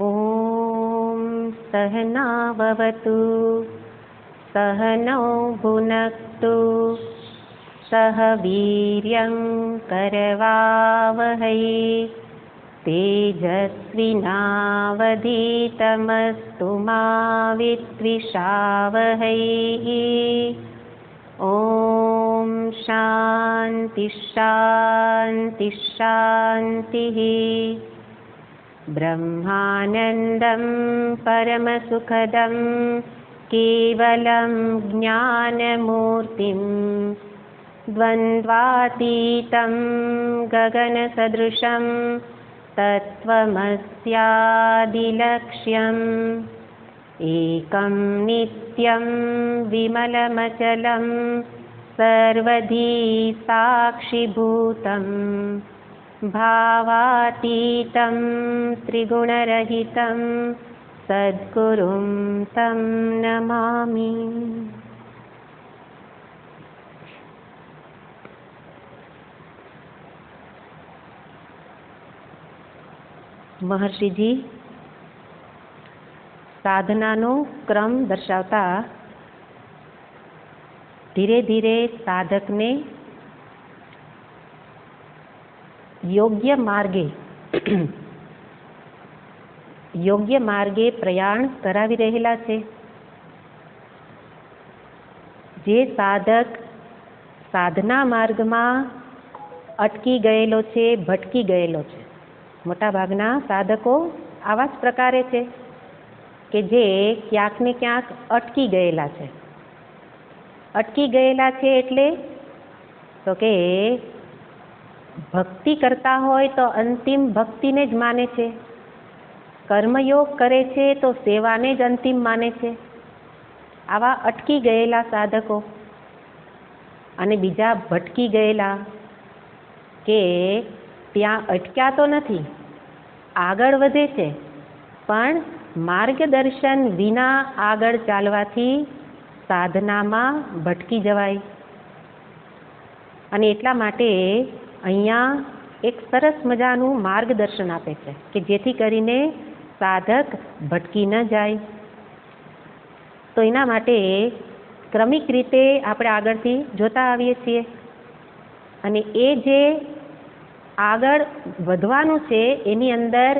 ॐ सहनाववतु सहनौ भुनक्तु सह वीर्यं करवावहै तेजस्विनावधीतमस्तु मा विद्विषावहै। ॐ शान्ति शान्ति शान्तिः। ब्रह्मानन्दं परमसुखदं केवलं ज्ञानमूर्तिं द्वन्द्वातीतं गगनसदृशं तत्त्वमस्यादिलक्ष्यम् एकं नित्यं विमलमचलं सर्वधी साक्षिभूतं भावातीतं त्रिगुणरहितं सद्गुरुं तं नमामि। महर्षिजी साधनानो क्रम दर्शावता धीरे धीरे साधकने યોગ્ય માર્ગે પ્રયાણ કરાવી રહેલા છે. જે સાધક સાધના માર્ગમાં અટકી ગયેલો છે, ભટકી ગયેલો છે, મોટાભાગના સાધકો આવા જ પ્રકારે છે કે જે ક્યાંક ને ક્યાંક અટકી ગયેલા છે. અટકી ગયેલા છે એટલે તો કે ભક્તિ કરતા હોય તો અંતિમ ભક્તિને જ માને છે, કર્મયોગ કરે છે તો સેવાને જ અંતિમ માને છે. આવા અટકી ગયેલા સાધકો અને બીજા ભટકી ગયેલા કે ત્યાં અટક્યા તો નથી, આગળ વધે છે, પણ માર્ગદર્શન વિના આગળ ચાલવાથી સાધનામાં ભટકી જવાય. અને એટલા માટે અહીંયા એક સરસ મજાનું માર્ગદર્શન આપે છે કે જેથી કરીને સાધક ભટકી ન જાય. તો એના માટે ક્રમિક રીતે આપણે આગળથી જોતા આવીએ છીએ. અને એ જે આગળ વધવાનું છે એની અંદર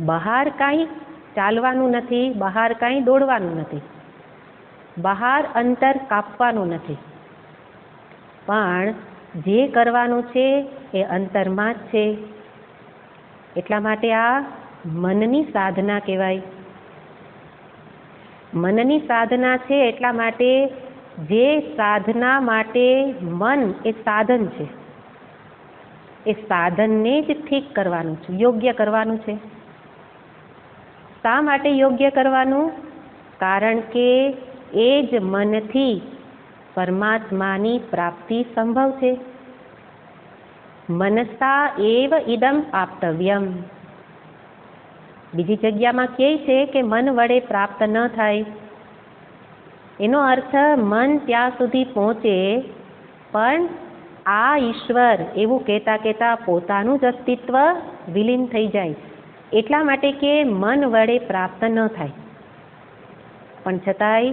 બહાર કાંઈ ચાલવાનું નથી, બહાર કાંઈ દોડવાનું નથી, બહાર અંતર કાપવાનું નથી, પણ જે કરવાનું છે એ અંતરમાં જ છે. એટલા માટે આ મનની સાધના કહેવાય. મનની સાધના છે એટલા માટે જે સાધના માટે મન એ સાધન છે, એ સાધનને જ ઠીક કરવાનું છે, યોગ્ય કરવાનું છે. શા માટે યોગ્ય કરવાનું? કારણ કે એ જ મનથી પરમાત્માની પ્રાપ્તિ સંભવ છે. મનસા એવ ઇદમ આપ્તવ્યમ. બીજી જગ્યામાં કહે છે કે મન વડે પ્રાપ્ત ન થાય. એનો અર્થ મન ત્યાં સુધી પહોંચે પણ આ ઈશ્વર એવું કહેતા કહેતા પોતાનું જ અસ્તિત્વ વિલીન થઈ જાય. એટલા માટે કે મન વડે પ્રાપ્ત ન થાય, પણ છતાંય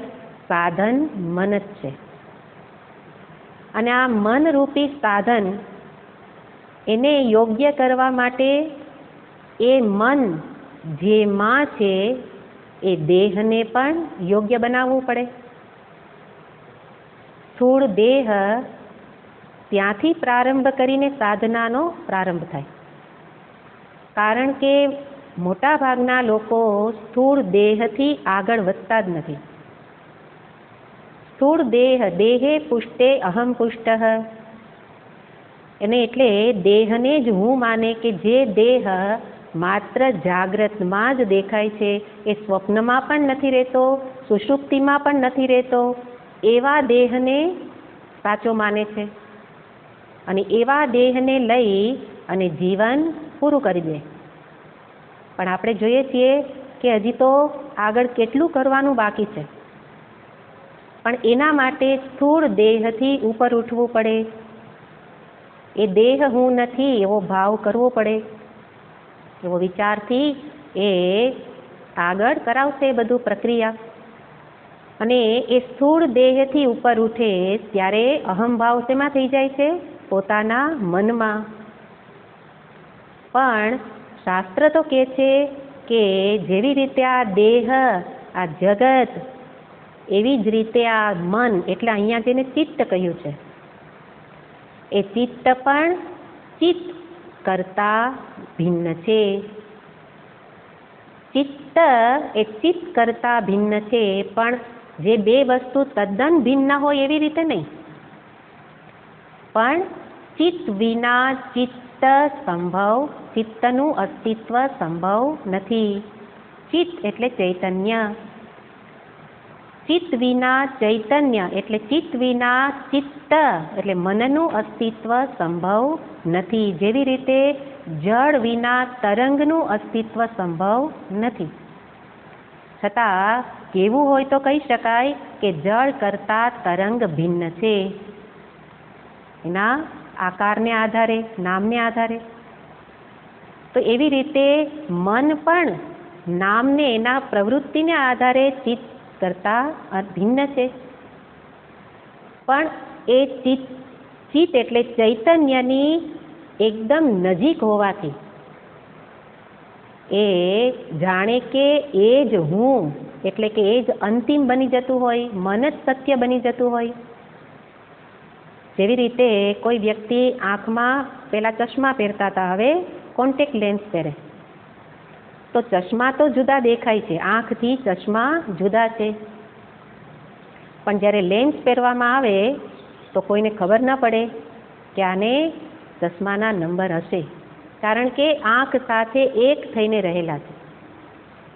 સાધન મન જ છે. અને આ મનરૂપી સાધન એને યોગ્ય કરવા માટે એ મન જેમાં છે એ દેહને પણ યોગ્ય બનાવવું પડે. સ્થૂળ દેહ ત્યાંથી પ્રારંભ કરીને સાધનાનો પ્રારંભ થાય. કારણ કે મોટા ભાગના લોકો સ્થૂળ દેહથી આગળ વધતા જ નથી. સ્થૂળ દેહ દેહે પુષ્ટે અહમ પુષ્ટ. એને એટલે દેહને જ હું માને કે જે દેહ માત્ર જાગ્રતમાં જ દેખાય છે, એ સ્વપ્નમાં પણ નથી રહેતો, સુષુપ્તિમાં પણ નથી રહેતો, એવા દેહને સાચો માને છે. અને એવા દેહને લઈ અને જીવન પૂરું કરી દે. પણ આપણે જોઈએ છીએ કે હજી તો આગળ કેટલું કરવાનું બાકી છે. પણ એના માટે સ્થૂળ દેહથી ઉપર ઉઠવું પડે. એ દેહ હું નથી એવો ભાવ કરવો પડે. એવો વિચારથી એ આગળ કરાવશે બધું પ્રક્રિયા. અને એ સ્થૂળ દેહથી ઉપર ઉઠે ત્યારે અહંભાવ શેમાં થઈ જાય છે? પોતાના મનમાં. પણ શાસ્ત્ર તો કહે છે કે જેવી રીતે આ દેહ, આ જગત, એવી જ રીતે આ મન, એટલે અહીંયા જેને ચિત્ત કહ્યું છે, એ ચિત્ત પણ ચિત્ત કરતા ભિન્ન છે. ચિત્ત એ ચિત્ત કરતા ભિન્ન છે, પણ જે બે વસ્તુ તદ્દન ભિન્ન હોય એવી રીતે નહીં. પણ ચિત્ત વિના ચિત્ત સંભવ, ચિત્તનું અસ્તિત્વ સંભવ નથી. ચિત્ત એટલે ચૈતન્ય. ચિત્ત વિના ચૈતન્ય એટલે ચિત્ત વિના ચિત્ત એટલે મનનું અસ્તિત્વ સંભવ નથી. જેવી રીતે જળ વિના તરંગનું અસ્તિત્વ સંભવ નથી. છતાં કેવું હોય તો કહી શકાય કે જળ કરતાં તરંગ ભિન્ન છે, એના આકારને આધારે, નામને આધારે. તો એવી રીતે મન પણ નામને, એના પ્રવૃત્તિને આધારે ચિત્ત કરતાં ભિન્ન છે. પણ એ ચિત્ત એટલે ચૈતન્યની એકદમ નજીક હોવાથી એ જાણે કે એ જ હું, એટલે કે એ જ અંતિમ બની જતું હોય, મન જ સત્ય બની જતું હોય. જેવી રીતે કોઈ વ્યક્તિ આંખમાં પેલા ચશ્મા પહેરતા હતા, હવે કોન્ટેક્ટ લેન્સ પહેરે, તો ચશ્મા તો જુદા દેખાય છે, આંખથી ચશ્મા જુદા છે. પણ જ્યારે લેન્સ પહેરવામાં આવે તો કોઈને ખબર ન પડે કે આને ચશ્માના નંબર હશે, કારણ કે આંખ સાથે એક થઈને રહેલા છે.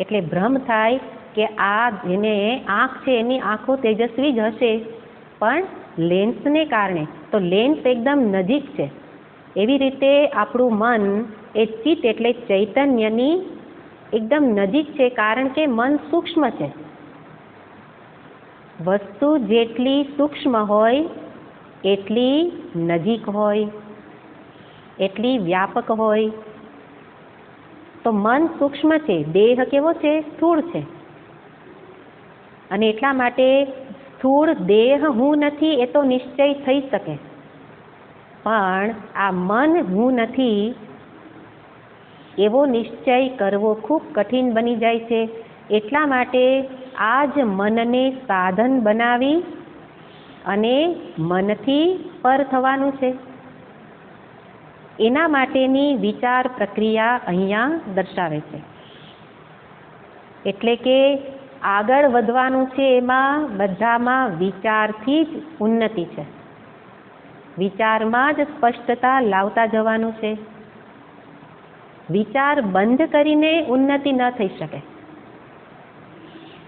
એટલે ભ્રમ થાય કે આ જેને આંખ છે એની આંખો તેજસ્વી જ હશે, પણ લેન્સને કારણે, તો લેન્સ એકદમ નજીક છે. એવી રીતે આપણું મન એ ચિત્ત એટલે ચૈતન્યની એકદમ નજીક છે, કારણ કે મન સૂક્ષ્મ છે. વસ્તુ જેટલી સૂક્ષ્મ હોય એટલી નજીક હોય, એટલી વ્યાપક હોય. તો મન સૂક્ષ્મ છે, દેહ કેવો છે? સ્થૂળ છે. અને એટલા માટે સ્થૂળ દેહ હું નથી એ તો નિશ્ચય થઈ શકે, પણ આ મન હું નથી એવો નિશ્ચય કરવો ખૂબ કઠિન બની જાય છે. એટલા માટે આ જ મનને સાધન બનાવી અને મનથી પર થવાનું છે. એના માટેની વિચાર પ્રક્રિયા અહીંયા દર્શાવે છે. એટલે કે આગળ વધવાનું છે, એમાં બધામાં વિચારથી જ ઉન્નતિ છે. વિચારમાં જ સ્પષ્ટતા લાવતા જવાનું છે. વિચાર બંધ કરીને ઉન્નતિ ન થઈ શકે.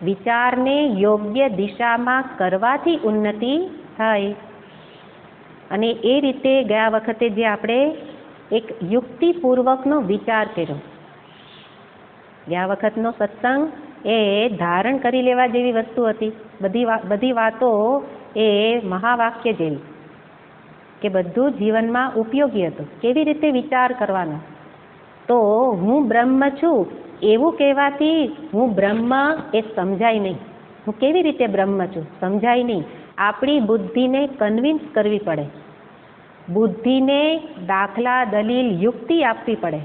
વિચારને યોગ્ય દિશામાં કરવાથી ઉન્નતિ થાય. અને એ રીતે ગયા વખતે જે આપણે એક યુક્તિપૂર્વકનો વિચાર કર્યો, ગયા વખતનો સત્સંગ એ ધારણ કરી લેવા જેવી વસ્તુ હતી. બધી વાતો એ મહાવાક્ય જેવી, કે બધું જીવનમાં ઉપયોગી હતું. કેવી રીતે વિચાર કરવાનો? તો હું બ્રહ્મ છું એવું કહેવાથી હું બ્રહ્મ એ સમજાય નહીં. હું કેવી રીતે બ્રહ્મ છું સમજાય નહીં. આપણી બુદ્ધિને કન્વિન્સ કરવી પડે, બુદ્ધિને દાખલા, દલીલ, યુક્તિ આપવી પડે.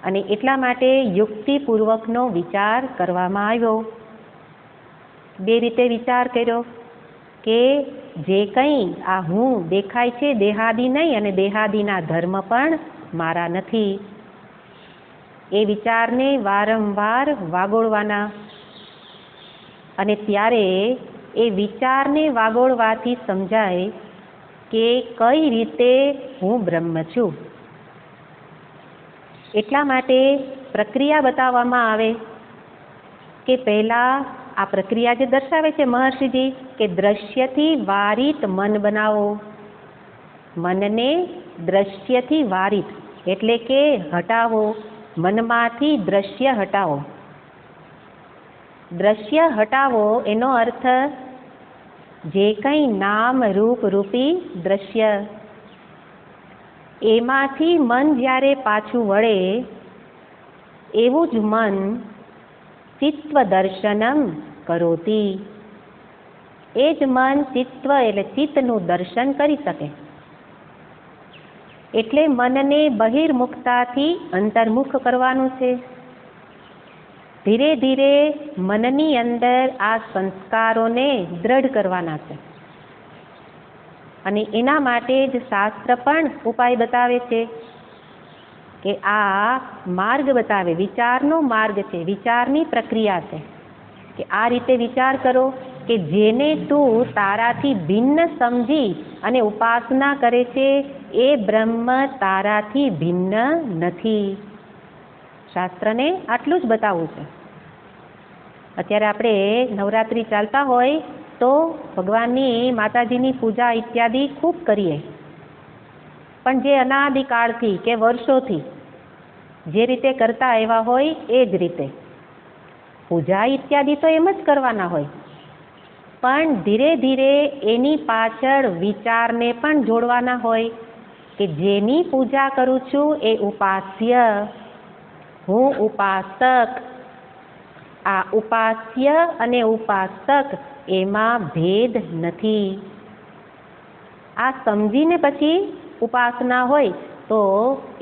અને એટલા માટે યુક્તિપૂર્વકનો વિચાર કરવામાં આવ્યો. બે રીતે વિચાર કર્યો કે જે કંઈ આ હું દેખાય છે દેહાદી નહીં, અને દેહાદીના ધર્મ પણ મારા નથી. એ વિચારને વારંવાર વાગોળવાના. અને ત્યારે એ વિચારને વાગોળવાથી સમજાય કે કઈ રીતે હું બ્રહ્મ છું. એટલા માટે પ્રક્રિયા બતાવવામાં આવે કે પહેલાં આ પ્રક્રિયા જે દર્શાવે છે મહર્ષિજી, કે દ્રશ્યથી વારિત મન બનાવો. મનને દ્રશ્યથી વારિત એટલે કે હટાવો, મનમાંથી દ્રશ્ય હટાવો. દ્રશ્ય હટાવો એનો અર્થ જે કંઈ નામ રૂપ રૂપી દ્રશ્ય, એમાંથી મન જ્યારે પાછું વળે એવું જ મન ચિત્વ દર્શનમ કરોતી. એ જ મન ચિત્વ એટલે ચિત્તનું દર્શન કરી શકે. એટલે મનને બહિર્મુખતાથી અંતર્મુખ કરવાનું છે. ધીરે ધીરે મનની અંદર આ સંસ્કારોને દ્રઢ કરવાના છે. અને એના માટે જ શાસ્ત્ર પણ ઉપાય બતાવે છે કે આ માર્ગ બતાવે, વિચારનો માર્ગ છે, વિચારની પ્રક્રિયા છે કે આ રીતે વિચાર કરો કે જેને તું તારાથી ભિન્ન સમજી અને ઉપાસના કરે છે એ બ્રહ્મ તારાથી ભિન્ન નથી. શાસ્ત્રને આટલું જ બતાવવું છે. અત્યારે આપણે નવરાત્રિ ચાલતા હોય તો ભગવાનની માતાજીની પૂજા ઇત્યાદિ ખૂબ કરીએ, પણ જે અનાદિકાળથી કે વર્ષોથી જે રીતે કરતા આવ્યા હોય એ જ રીતે પૂજા ઇત્યાદિ તો એમ જ કરવાના હોય, પણ ધીરે ધીરે એની પાછળ વિચારને પણ જોડવાના હોય કે જેની પૂજા કરું છું એ ઉપાસ્ય, હું ઉપાસક. આ ઉપાસ્ય અને ઉપાસક એમાં ભેદ નથી. આ સમજીને પછી ઉપાસના હોય તો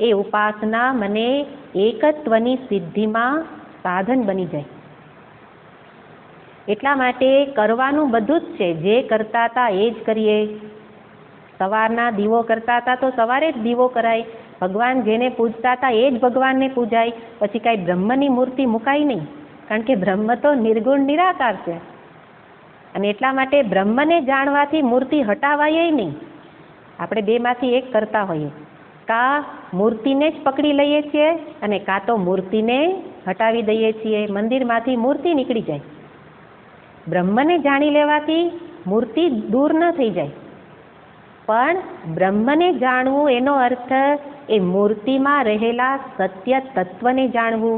એ ઉપાસના મને એકત્વની સિદ્ધિમાં સાધન બની જાય. એટલા માટે કરવાનું બધું જ છે. જે કરતા હતા એ જ કરીએ. સવારના દીવો કરતા હતા તો સવારે જ દીવો કરાય. ભગવાન જેને પૂજતા હતા એ જ ભગવાનને પૂજાય. પછી કાંઈ બ્રહ્મની મૂર્તિ મુકાય નહીં, કારણ કે બ્રહ્મ તો નિર્ગુણ નિરાકાર છે. અને એટલા માટે બ્રહ્મને જાણવાથી મૂર્તિ હટાવાય નહીં. આપણે બેમાંથી એક કરતા હોઈએ, કાં મૂર્તિને જ પકડી લઈએ છીએ અને કાં તો મૂર્તિને હટાવી દઈએ છીએ. મંદિરમાંથી મૂર્તિ નીકળી જાય. બ્રહ્મને જાણી લેવાથી મૂર્તિ દૂર ન થઈ જાય, પણ બ્રહ્મને જાણવું એનો અર્થ એ મૂર્તિમાં રહેલા સત્ય તત્વને જાણવું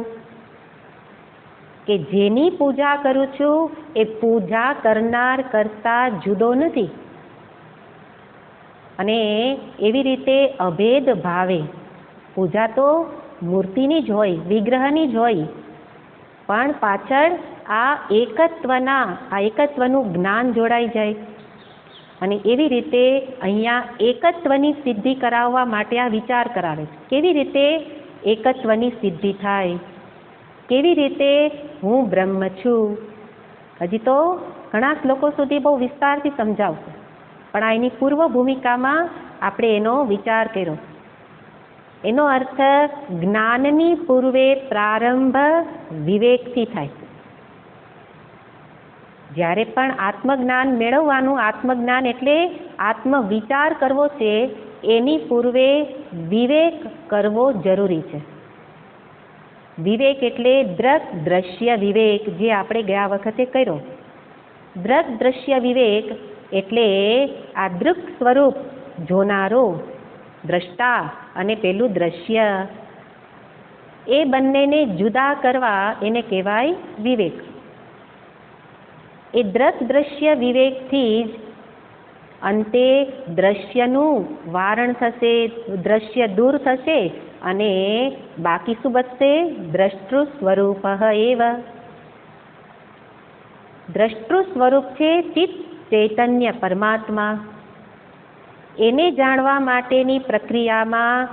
કે જેની પૂજા કરું છું એ પૂજા કરનાર કરતાં જુદો નથી. અને એવી રીતે અભેદ ભાવે પૂજા તો મૂર્તિની જ હોય, વિગ્રહની જ હોય, પણ પાછળ આ એકત્વનું જ્ઞાન જોડાઈ જાય. અને એવી રીતે અહીંયા એકત્વની સિદ્ધિ કરાવવા માટે આ વિચાર કરાવે છે. કેવી રીતે એકત્વની સિદ્ધિ થાય, કેવી રીતે હું બ્રહ્મ છું. હજી તો ઘણા શ્લોકો સુધી બહુ વિસ્તારથી સમજાવશે, પણ આ એની પૂર્વ ભૂમિકામાં આપણે એનો વિચાર કર્યો. એનો અર્થ જ્ઞાનની પૂર્વે પ્રારંભ વિવેકથી થાય. જ્યારે પણ આત્મજ્ઞાન મેળવવાનું, આત્મજ્ઞાન એટલે આત્મવિચાર કરવો છે, એની પૂર્વે વિવેક કરવો જરૂરી છે. વિવેક એટલે દ્રક દ્રશ્ય વિવેક, જે આપણે ગયા વખતે કર્યો. દ્રક દ્રશ્ય વિવેક એટલે આ દૃક સ્વરૂપ જોનારો દ્રષ્ટા અને પેલું દ્રશ્ય, એ બંનેને જુદા કરવા એને કહેવાય વિવેક. એ દ્રક દ્રશ્ય વિવેકથી જ અંતે દ્રશ્યનું વારણ થશે, દ્રશ્ય દૂર થશે અને બાકી શું બચશે? દ્રષ્ટૃ સ્વરૂપ એવ. દ્રષ્ટૃ સ્વરૂપ છે ચિત્ત ચૈતન્ય પરમાત્મા. એને જાણવા માટેની પ્રક્રિયામાં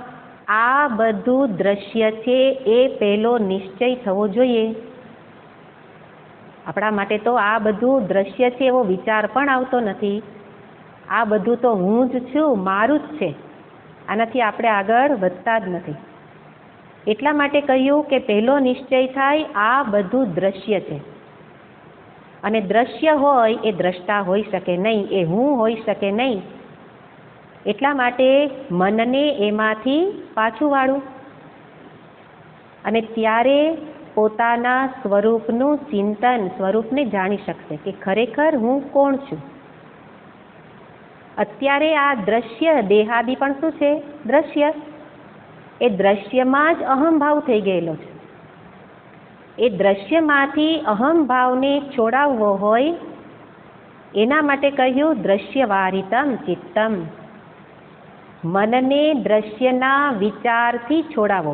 આ બધું દ્રશ્ય છે એ પહેલો નિશ્ચય થવો જોઈએ. આપણા માટે તો આ બધું દ્રશ્ય છે એવો વિચાર પણ આવતો નથી. આ બધું તો હું જ છું, મારું જ છે. આનાથી આપણે આગળ વધતા જ નથી. એટલા માટે કહ્યું કે પહેલો નિશ્ચય થાય આ બધું દ્રશ્ય છે. અને દ્રશ્ય હોય એ દ્રષ્ટા હોઈ શકે નહીં, એ હું હોઈ શકે નહીં. એટલા માટે મનને એમાંથી પાછું વાળું અને ત્યારે પોતાના સ્વરૂપનું ચિંતન, સ્વરૂપને જાણી શકશે કે ખરેખર હું કોણ છું. અત્યારે આ દ્રશ્ય દેહાદિ પણ શું છે? દ્રશ્ય. એ દ્રશ્યમાં જ અહંભાવ થઈ ગયેલો છે. એ દ્રશ્યમાંથી અહંભાવને છોડાવવો હોય એના માટે કહ્યું દ્રશ્યવારિતમ ચિત્તમ. મનને દ્રશ્યના વિચારથી છોડાવો.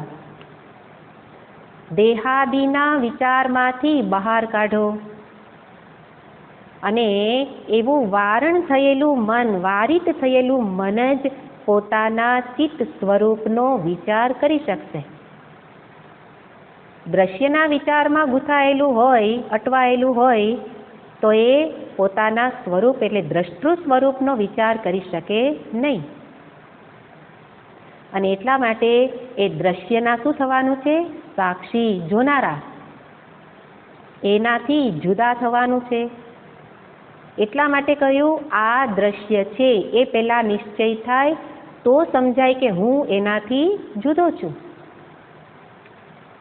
દેહાદિના વિચારમાંથી બહાર કાઢો અને એવું વારણ થયેલું મન, વારિત થયેલું મન જ પોતાના ચિત્ત સ્વરૂપનો વિચાર કરી શકશે. દ્રશ્યના વિચારમાં ગૂંથાયેલું હોય, અટવાયેલું હોય તો એ પોતાના સ્વરૂપ એટલે દ્રષ્ટૃ સ્વરૂપનો વિચાર કરી શકે નહીં. અને એટલા માટે એ દ્રશ્યના શું થવાનું છે? સાક્ષી, જોનારા, એનાથી જુદા થવાનું છે. એટલા માટે કહ્યું આ દ્રશ્ય છે એ પહેલા નિશ્ચય થાય તો સમજાય કે હું એનાથી જુદો છું.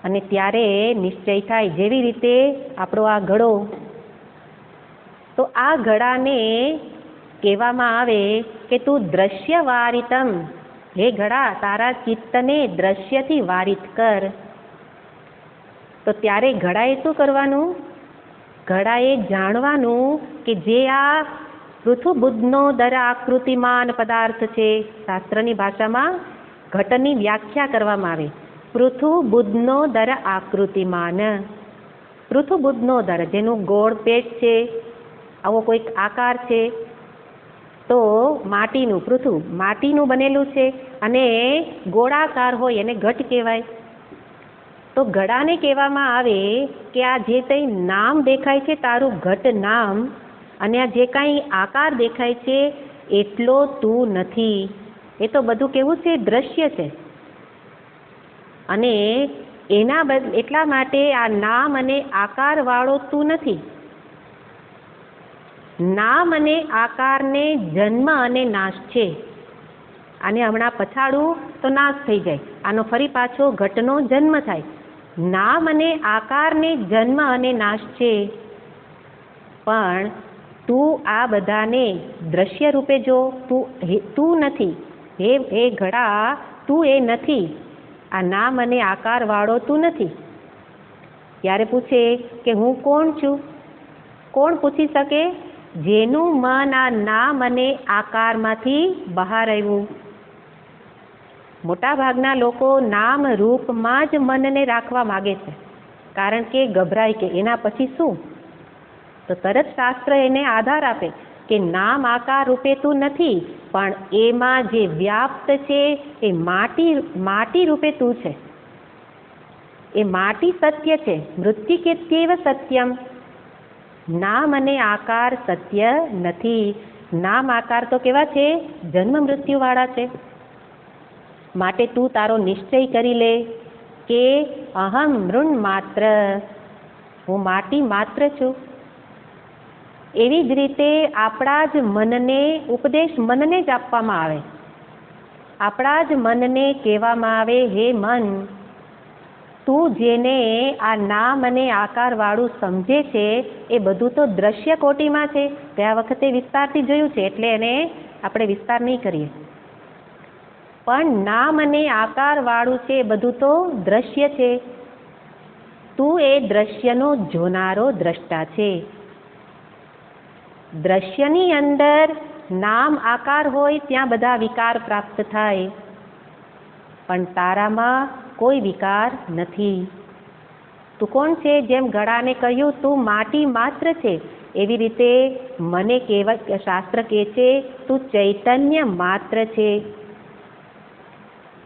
અને ત્યારે નિશ્ચય થાય. જેવી રીતે આપણો આ ઘડો, તો આ ઘડાને કહેવામાં આવે કે તું દ્રશ્ય વારિતમ, હે ઘડા તારા ચિત્તને દ્રશ્યથી વારિત કર. તો ત્યારે ઘડાએ શું કરવાનું? ઘડાએ જાણવાનું કે જે આ પૃથુબુદ્ધનો દર આકૃતિમાન પદાર્થ છે, શાસ્ત્રની ભાષામાં ઘટની વ્યાખ્યા કરવામાં આવે, પૃથુબુદ્ધનો દર આકૃતિમાન. પૃથુબુદ્ધનો દર, જેનું ગોળ પેટ છે, આવો કોઈક આકાર છે, તો માટીનું, પૃથુ માટીનું બનેલું છે અને ગોળાકાર હોય એને ઘટ કહેવાય. તો ઘડાને કહેવામાં આવે કે આ જે કંઈ નામ દેખાય છે તારું ઘટ નામ, અને આ જે કાંઈ આકાર દેખાય છે એટલો તું નથી. એ તો બધું કેવું છે? દ્રશ્ય છે. અને એના એટલા માટે આ નામ અને આકારવાળો તું નથી. નામ અને આકારને જન્મ અને નાશ છે. આને હમણાં પછાડું તો નાશ થઈ જાય, આનો ફરી પાછો ઘટનો જન્મ થાય. નામ અને આકારને જન્મ અને નાશ છે, પણ તું આ બધાને દ્રશ્ય રૂપે જો. તું નથી, હે ઘડા તું એ નથી. આ નામ અને આકારવાળો તું નથી. ત્યારે પૂછે કે હું કોણ છું? કોણ પૂછી શકે? જેનું મન આ નામ અને આકારમાંથી બહાર આવ્યું. મોટા ભાગના લોકો નામ રૂપમાં જ મનને રાખવા માગે છે, કારણ કે ગભરાય કે એના પછી શું. તો તરત શાસ્ત્ર એને આધાર આપે કે નામ આકાર રૂપે તું નથી, પણ એમાં જે વ્યાપ્ત છે એ માટી રૂપે તું છે. એ માટી સત્ય છે. મૃત્તિકેત્યેવ સત્યમ. નામ અને આકાર સત્ય નથી. નામ આકાર તો કેવા છે? જન્મ મૃત્યુવાળા છે. માટે તું તારો નિશ્ચય કરી લે કે અહમ મૃણ માત્ર, હું માટી માત્ર છું. એવી જ રીતે આપણા જ મનને ઉપદેશ મનને જ આપવામાં આવે. આપણા જ મનને કહેવામાં આવે, હે મન, તું જેને આ નામ અને આકારવાળું સમજે છે એ બધું તો દ્રશ્ય કોટીમાં છે. ગયા વખતે વિસ્તારથી જોયું છે એટલે એને આપણે વિસ્તાર નહીં કરીએ. પણ નામ અને આકારવાળું છે એ બધું તો દ્રશ્ય છે. તું એ દ્રશ્યનો જોનારો દ્રષ્ટા છે. દ્રશ્યની અંદર નામ આકાર હોય ત્યાં બધા વિકાર પ્રાપ્ત થાય, પણ તારામાં કોઈ વિકાર નથી. તું કોણ છે? જેમ ઘડાને કહ્યું તું માટી માત્ર છે, એવી રીતે મને કહેવાય, શાસ્ત્ર કહે છે તું ચૈતન્ય માત્ર છે.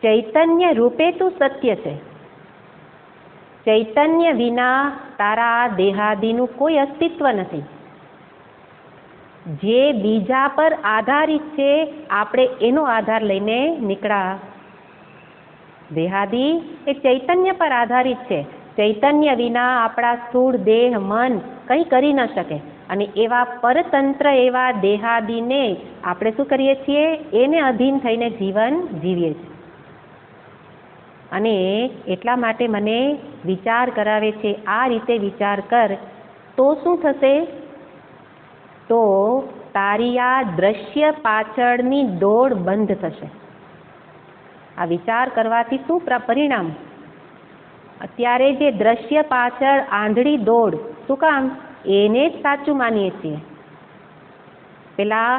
ચૈતન્ય રૂપે તું સત્ય છે. ચૈતન્ય વિના તારા દેહાદિનું કોઈ અસ્તિત્વ નથી. જે બીજા પર આધારિત છે, આપણે એનો આધાર લઈને નીકળ્યા. દેહાદિ એ ચૈતન્ય પર આધારિત છે. ચૈતન્ય વિના આપણા સ્થૂળ દેહ મન કંઈ કરી ન શકે. અને એવા પરતંત્ર એવા દેહાદિને આપણે શું કરીએ છીએ? એને અધીન થઈને જીવન જીવીએ છીએ. અને એટલા માટે મને વિચાર કરાવે છે, આ રીતે વિચાર કર તો શું થશે? તો તારી આ દ્રશ્ય પાછળની દોડ બંધ થશે. આ વિચાર કરવાથી શું પરિણામ? અત્યારે જે દ્રશ્ય પાછળ આંધળી દોડ, શું કામ? એને જ સાચું માનીએ છીએ. પેલા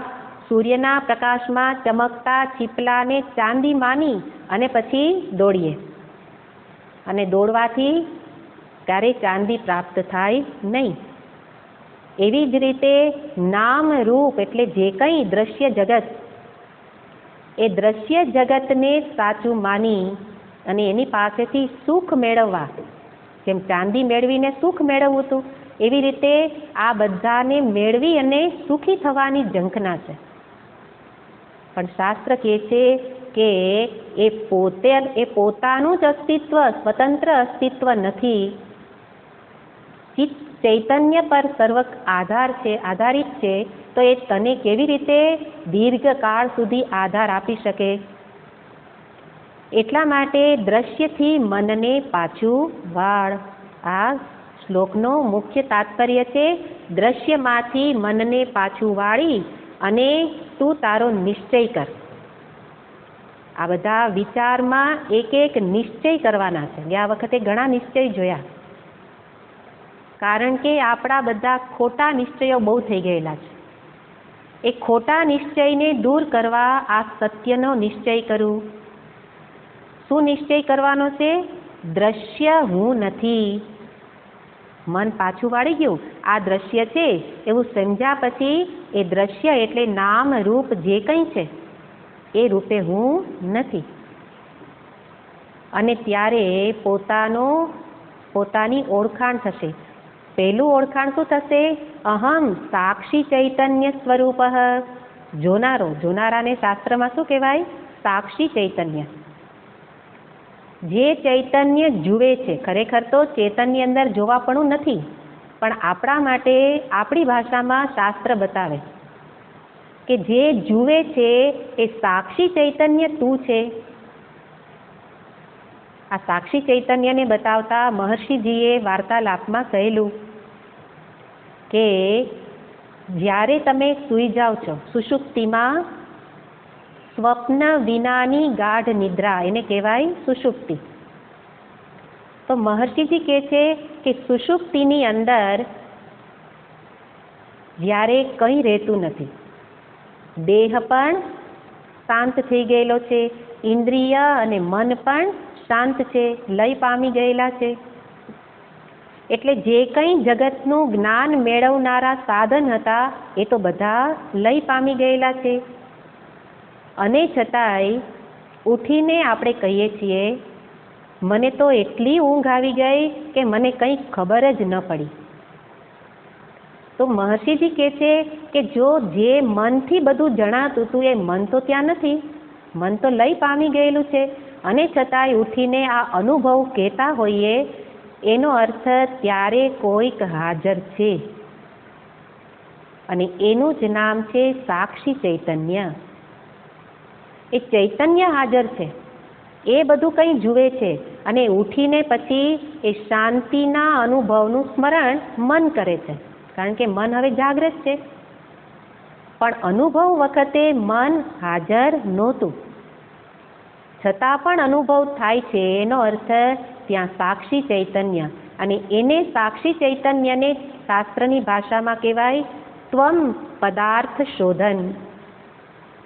સૂર્યના પ્રકાશમાં ચમકતા છીપલાને ચાંદી માની અને પછી દોડીએ. અને દોડવાથી ક્યારેય ચાંદી પ્રાપ્ત થાય નહીં. એવી જ રીતે નામ રૂપ એટલે જે કંઈ દ્રશ્ય જગત, એ દ્રશ્ય જગતને સાચું માની અને એની પાસેથી સુખ મેળવવા, જેમ ચાંદી મેળવીને સુખ મેળવવું હતું, એવી રીતે આ બધાને મેળવી અને સુખી થવાની ઝંખના છે. પણ શાસ્ત્ર કહે છે કે એ પોતાનું જ અસ્તિત્વ, સ્વતંત્ર અસ્તિત્વ નથી. ચિત્ત ચૈતન્ય પર સર્વ આધારિત છે, તો એ તને કેવી રીતે દીર્ઘકાળ સુધી આધાર આપી શકે? એટલા માટે દ્રશ્યથી મનને પાછું વાળ. આ શ્લોકનો મુખ્ય તાત્પર્ય છે, દ્રશ્યમાંથી મનને પાછું વાળી અને તું તારો નિશ્ચય કર. આ બધા વિચારમાં એક એક નિશ્ચય કરવાના છે. ગયા વખતે ઘણા નિશ્ચય જોયા, કારણ કે આપણા બધા ખોટા નિશ્ચયો બહુ થઈ ગયેલા છે. એ ખોટા નિશ્ચયને દૂર કરવા આ સત્યનો નિશ્ચય કરું. શું નિશ્ચય કરવાનો છે? દ્રશ્ય હું નથી. મન પાછું વાળી ગયું, આ દ્રશ્ય છે એવું સમજ્યા પછી એ દ્રશ્ય એટલે નામ રૂપ જે કંઈ છે એ રૂપે હું નથી. અને ત્યારે પોતાની ઓળખાણ થશે. પહેલું ઓળખાણ શું થશે? અહમ સાક્ષી ચૈતન્ય સ્વરૂપ. જોનારાને શાસ્ત્રમાં શું કહેવાય? સાક્ષી ચૈતન્ય. જે ચૈતન્ય જુએ છે, ખરેખર તો ચેતનની અંદર જોવાપણું નથી, પણ આપણા માટે આપણી ભાષામાં શાસ્ત્ર બતાવે કે જે જુએ છે એ સાક્ષી ચૈતન્ય તું છે. આ સાક્ષી ચૈતન્યને બતાવતા મહર્ષિજીએ વાર્તાલાપમાં કહેલું કે જ્યારે તમે સૂઈ જાઓ છો સુષુપ્તિમાં, સ્વપ્ન વિનાની ગાઢ નિદ્રા, એને કહેવાય સુષુપ્તિ. તો મહર્ષિજી કહે છે કે સુષુપ્તિની અંદર જ્યારે કંઈ રહેતું નથી, દેહ પણ શાંત થઈ ગયેલો છે, ઇન્દ્રિય અને મન પણ શાંત છે, લય પામી ગયેલા છે. એટલે જે કંઈ જગતનું જ્ઞાન મેળવનારા સાધન હતા એ તો બધા લય પામી ગયેલા છે. અને છતાંય ઉઠીને આપણે કહીએ છીએ મને તો એટલી ઊંઘ આવી ગઈ કે મને કંઈ ખબર જ ન પડી. તો મહર્ષિજી કહે છે કે જો જે મનથી બધું જણાતું હતું એ મન તો ત્યાં નથી, મન તો લય પામી ગયેલું છે, અને છતાંય ઉઠીને આ અનુભવ કહેતા હોઈએ એનો અર્થ ત્યારે કોઈક હાજર છે, અને એનું જ નામ છે સાક્ષી ચૈતન્ય. એ ચૈતન્ય હાજર છે, એ બધું કંઈ જુએ છે, અને ઉઠીને પછી એ શાંતિના અનુભવનું સ્મરણ મન કરે છે, કારણ કે મન હવે જાગૃત છે. પણ અનુભવ વખતે મન હાજર નહોતું, છતાં પણ અનુભવ થાય છે, એનો અર્થ ત્યાં સાક્ષી ચૈતન્ય. અને એને સાક્ષી ચૈતન્યને શાસ્ત્રની ભાષામાં કહેવાય ત્વમ પદાર્થ શોધન.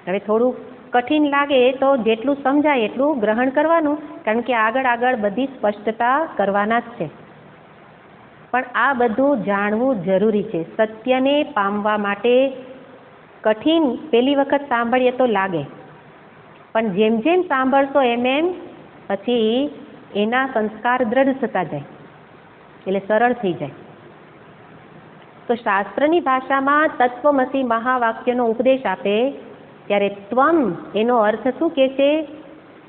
હવે થોડું કઠિન લાગે તો જેટલું સમજાય એટલું ગ્રહણ કરવાનું, કારણ કે આગળ બધી સ્પષ્ટતા કરવાના જ છે. પણ આ બધું જાણવું જરૂરી છે. સત્યને પામવા માટે કઠિન પહેલી વખત સાંભળીએ તો લાગે, પણ જેમ જેમ સાંભળશો એમ પછી એના સંસ્કાર દ્રઢ થતા જાય, એટલે સરળ થઈ જાય. તો શાસ્ત્રની ભાષામાં તત્વમસી મહાવાક્યનો ઉપદેશ આપે ત્યારે ત્વમ એનો અર્થ શું કહે છે?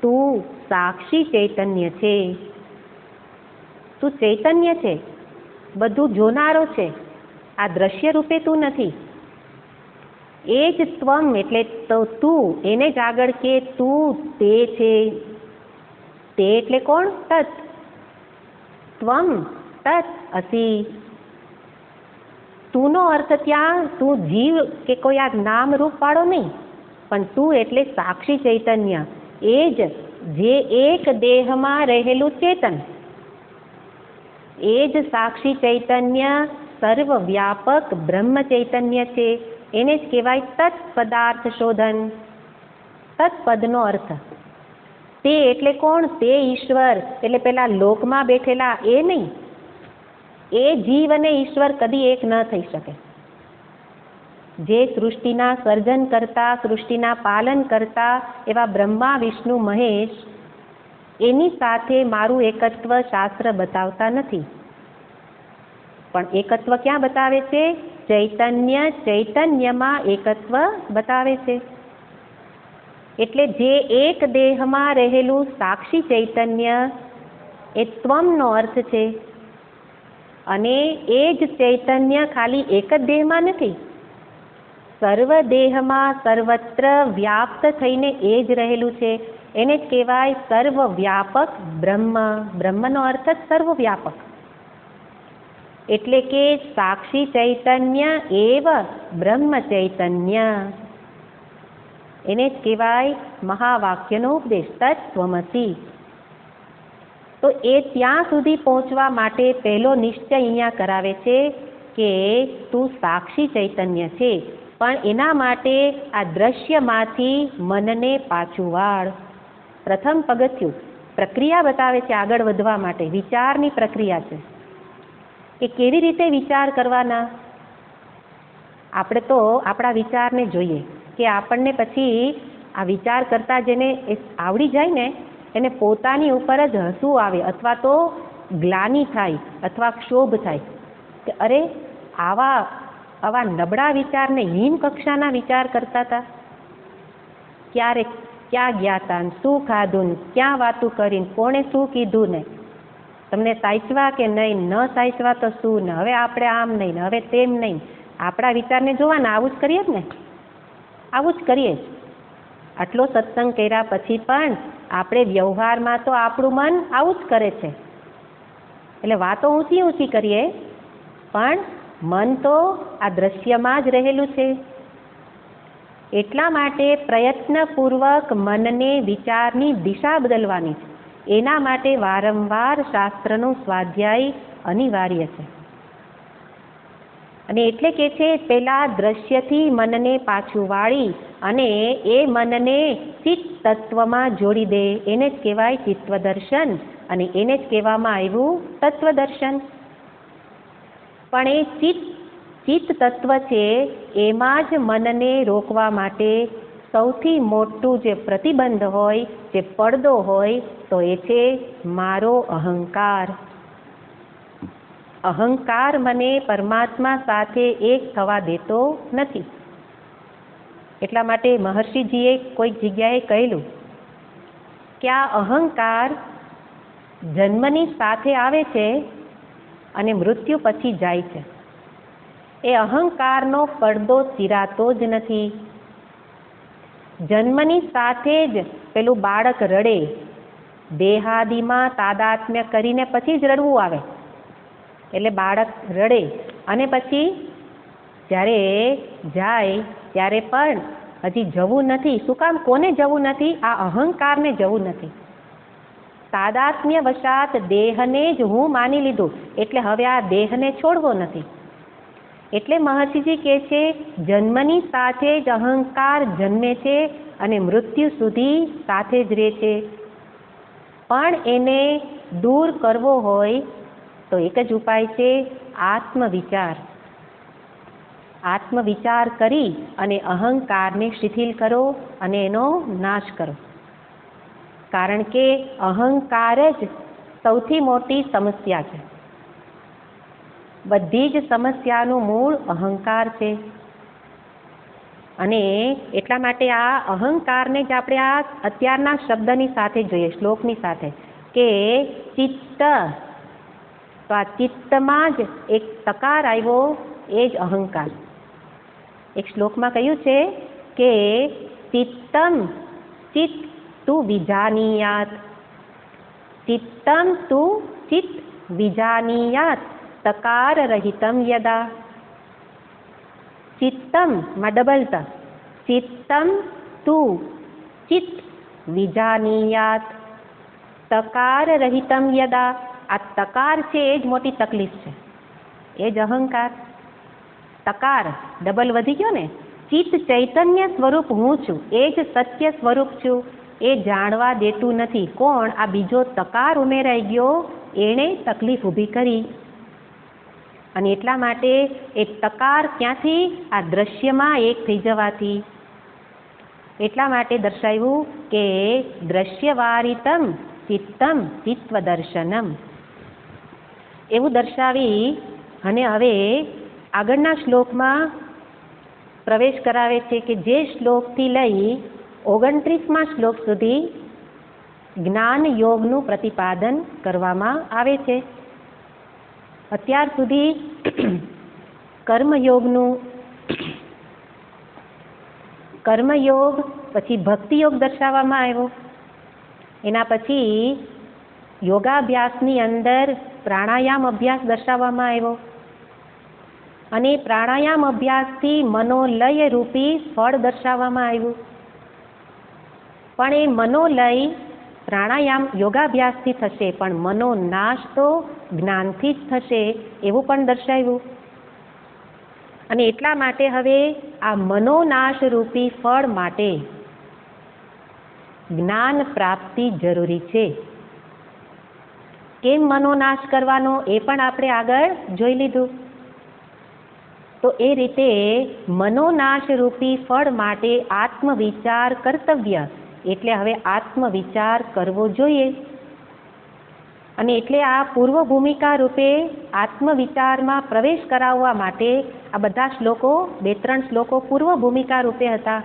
તું સાક્ષી ચૈતન્ય છે, તું ચૈતન્ય છે, બધું જોનારો છે, આ દ્રશ્ય રૂપે તું નથી. એ જ ત્વમ એટલે તો તું, એને જ આગળ કે તું તે છે. તે એટલે કોણ? તત. ત્વમ તત અસી. તુંનો અર્થ ત્યાં તું જીવ કે કોઈ આ નામ રૂપ વાળો નહીં, પણ તું એટલે સાક્ષી ચૈતન્ય, એ જ જે એક દેહમાં રહેલું ચેતન, એ જ સાક્ષી ચૈતન્ય સર્વવ્યાપક બ્રહ્મ ચૈતન્ય છે. એને જ કહેવાય તત્પદાર્થ શોધન. તત્પદનો અર્થ તે એટલે કોણ? તે ઈશ્વર એટલે પેલા લોકમાં બેઠેલા એ નહીં, એ જીવ અને ઈશ્વર કદી એક ન થઈ શકે. જે સૃષ્ટિના સર્જન કરતા, સૃષ્ટિના પાલન કરતા એવા બ્રહ્મા, વિષ્ણુ, મહેશ, એની સાથે મારું એકત્વ શાસ્ત્ર બતાવતા નથી. પણ એકત્વ ક્યાં બતાવે છે? ચૈતન્ય ચૈતન્યમાં એકત્વ બતાવે છે. એટલે જે એક દેહમાં રહેલું સાક્ષી ચૈતન્ય એ ત્વમનો અર્થ છે. અને એ જ ચૈતન્ય ખાલી એક જ દેહમાં નથી, સર્વ દેહમાં સર્વત્ર વ્યાપ્ત થઈને એ જ રહેલું છે. એને જ કહેવાય સર્વવ્યાપક બ્રહ્મ. બ્રહ્મનો અર્થ જ સર્વવ્યાપક. એટલે કે સાક્ષી ચૈતન્ય એવ બ્રહ્મ ચૈતન્ય. એને જ કહેવાય મહાવાક્યનો ઉપદેશ, તત્ત્વમસી. તો એ ત્યાં સુધી પહોંચવા માટે પહેલો નિશ્ચય અહીંયા કરાવે છે કે તું સાક્ષી ચૈતન્ય છે, પણ એના માટે આ દ્રશ્યમાંથી મનને પાછું વાળ. પ્રથમ પગથિયું પ્રક્રિયા બતાવે છે આગળ વધવા માટે, વિચારની પ્રક્રિયા છે કે કેવી રીતે વિચાર કરવાના. આપણે તો આપણા વિચારને જોઈએ કે આપણને પછી આ વિચાર કરતા જેને આવડી જાય ને એને પોતાની ઉપર જ હસવું આવે, અથવા તો ગ્લાનિ થાય, અથવા ક્ષોભ થાય કે અરે આવા નબળા વિચારને હીન કક્ષાના વિચાર કરતા હતા. ક્યારે ક્યાં ગયા હતા, શું ખાધું, ક્યાં વાતું કરીને, કોણે શું કીધું ને, તમને સાચવા કે નહીં, ન સાચવા તો શું ને, હવે આપણે આમ નહીં ને, હવે તેમ નહીં. આપણા વિચારને જોવાના, આવું જ કરીએ જ ને, આવું જ કરીએ જ. આટલો સત્સંગ કર્યા પછી પણ આપણે વ્યવહારમાં તો આપણું મન આવું જ કરે છે. એટલે વાતો ઊંચી ઊંચી કરીએ પણ મન તો આ દ્રશ્યમાં જ રહેલું છે. એટલા માટે પ્રયત્નપૂર્વક મનને વિચારની દિશા બદલવાની છે. એના માટે વારંવાર શાસ્ત્રનો સ્વાધ્યાય અનિવાર્ય છે. અને એટલે કે છે પેલા દ્રશ્યથી મનને પાછું વાળી અને એ મનને ચિત્ત તત્વમાં જોડી દે, એને જ કહેવાય ચિત્તદર્શન, અને એને જ કહેવામાં આવ્યું તત્વદર્શન. પણ એ ચિત્ત તત્વ છે એમાં જ મનને રોકવા માટે સૌથી મોટું જે પ્રતિબંધ હોય, જે પડદો હોય, તો એ છે મારો અહંકાર. અહંકાર મને પરમાત્મા સાથે એક થવા દેતો નથી. એટલા માટે મહર્ષિજીએ કોઈક જગ્યાએ કહેલું કે આ અહંકાર જન્મની સાથે આવે છે અને મૃત્યુ પછી જાય છે. એ અહંકારનો પડદો ચીરાતો જ નથી. જન્મની સાથે જ પેલું બાળક રડે, દેહાદિમાં તાદાત્મ્ય કરીને પછી જ રડવું આવે. એટલે બાળક રડે અને પછી જ્યારે જાય ત્યારે પણ હજી જવું નથી. શું કામ? કોને જવું નથી? આ અહંકારને જવું નથી. તાદાત્મ્ય વશાત દેહને જ હું માની લીધું, એટલે હવે આ દેહને છોડવો નથી. એટલે મહર્ષિજી કહે છે જન્મની સાથે જ અહંકાર જન્મે છે અને મૃત્યુ સુધી સાથે જ રહે છે. પણ એને દૂર કરવો હોય તો એક જ ઉપાય છે આત્મવિચાર. આત્મવિચાર કરી અને અહંકારને શિથિલ કરો અને એનો નાશ કરો. કારણ કે અહંકાર જ સૌથી મોટી સમસ્યા છે. બધી જ સમસ્યાનું મૂળ અહંકાર છે. અને એટલા માટે આ અહંકારને જ આપણે આ અત્યારના શબ્દની સાથે જોઈએ, શ્લોકની સાથે, કે ચિત્ત. તો આ ચિત્તમાં જ એક તકાર આવ્યો, એ જ અહંકાર. એક શ્લોકમાં કહ્યું છે કે ચિત્તમ ચિત્ત તું વિજાનીયાત. ચિત્તમ તું ચિત્ત વિજાનીયાત તકાર રહિતમ યદા. ચિત્તમ માં ડબલ ત. ચિત્તમ તું ચિત્ત વિજાનીયાત તકાર રહિતમ યદા. આ તકાર છે એ જ મોટી તકલીફ છે, એ જ અહંકાર. તકાર ડબલ વધી ગયો ને. ચિત્ત ચૈતન્ય સ્વરૂપ હું છું, એ જ સત્ય સ્વરૂપ છું, એ જાણવા દેતું નથી. કોણ? આ બીજો તકાર ઉમેરાઈ ગયો, એણે તકલીફ ઊભી કરી. અને એટલા માટે એ તકાર ક્યાંથી? આ દ્રશ્યમાં એક થઈ જવાથી. એટલા માટે દર્શાવ્યું કે દ્રશ્યવારિતમ ચિત્તમ ચિત્વદર્શનમ. એવું દર્શાવી અને હવે આગળના શ્લોકમાં પ્રવેશ કરાવે છે કે જે શ્લોકથી લઈ 29મા શ્લોક સુધી જ્ઞાન યોગનું પ્રતિપાદન કરવામાં આવે છે. અત્યાર સુધી કર્મયોગ પછી ભક્તિયોગ દર્શાવવામાં આવ્યો. એના પછી યોગાભ્યાસની અંદર પ્રાણાયામ અભ્યાસ દર્શાવવામાં આવ્યો અને પ્રાણાયામ અભ્યાસથી મનોલય રૂપી ફળ દર્શાવવામાં આવ્યું. પણ એ મનોલય પ્રાણાયામ યોગાભ્યાસથી થશે, પણ મનોનાશ તો જ્ઞાનથી જ થશે એવું પણ દર્શાવ્યું. અને એટલા માટે હવે આ મનોનાશ રૂપી ફળ માટે જ્ઞાન પ્રાપ્તિ જરૂરી છે. કેમ મનોનાશ કરવાનો એ પણ આપણે આગળ જોઈ લીધું. તો એ રીતે મનોનાશ રૂપી ફળ માટે આત્મવિચાર કર્તવ્ય, એટલે હવે આત્મવિચાર કરવો જોઈએ. અને એટલે આ પૂર્વ ભૂમિકા રૂપે આત્મવિચારમાં પ્રવેશ કરાવવા માટે આ બધા શ્લોકો 2-3 શ્લોકો પૂર્વ ભૂમિકા રૂપે હતા.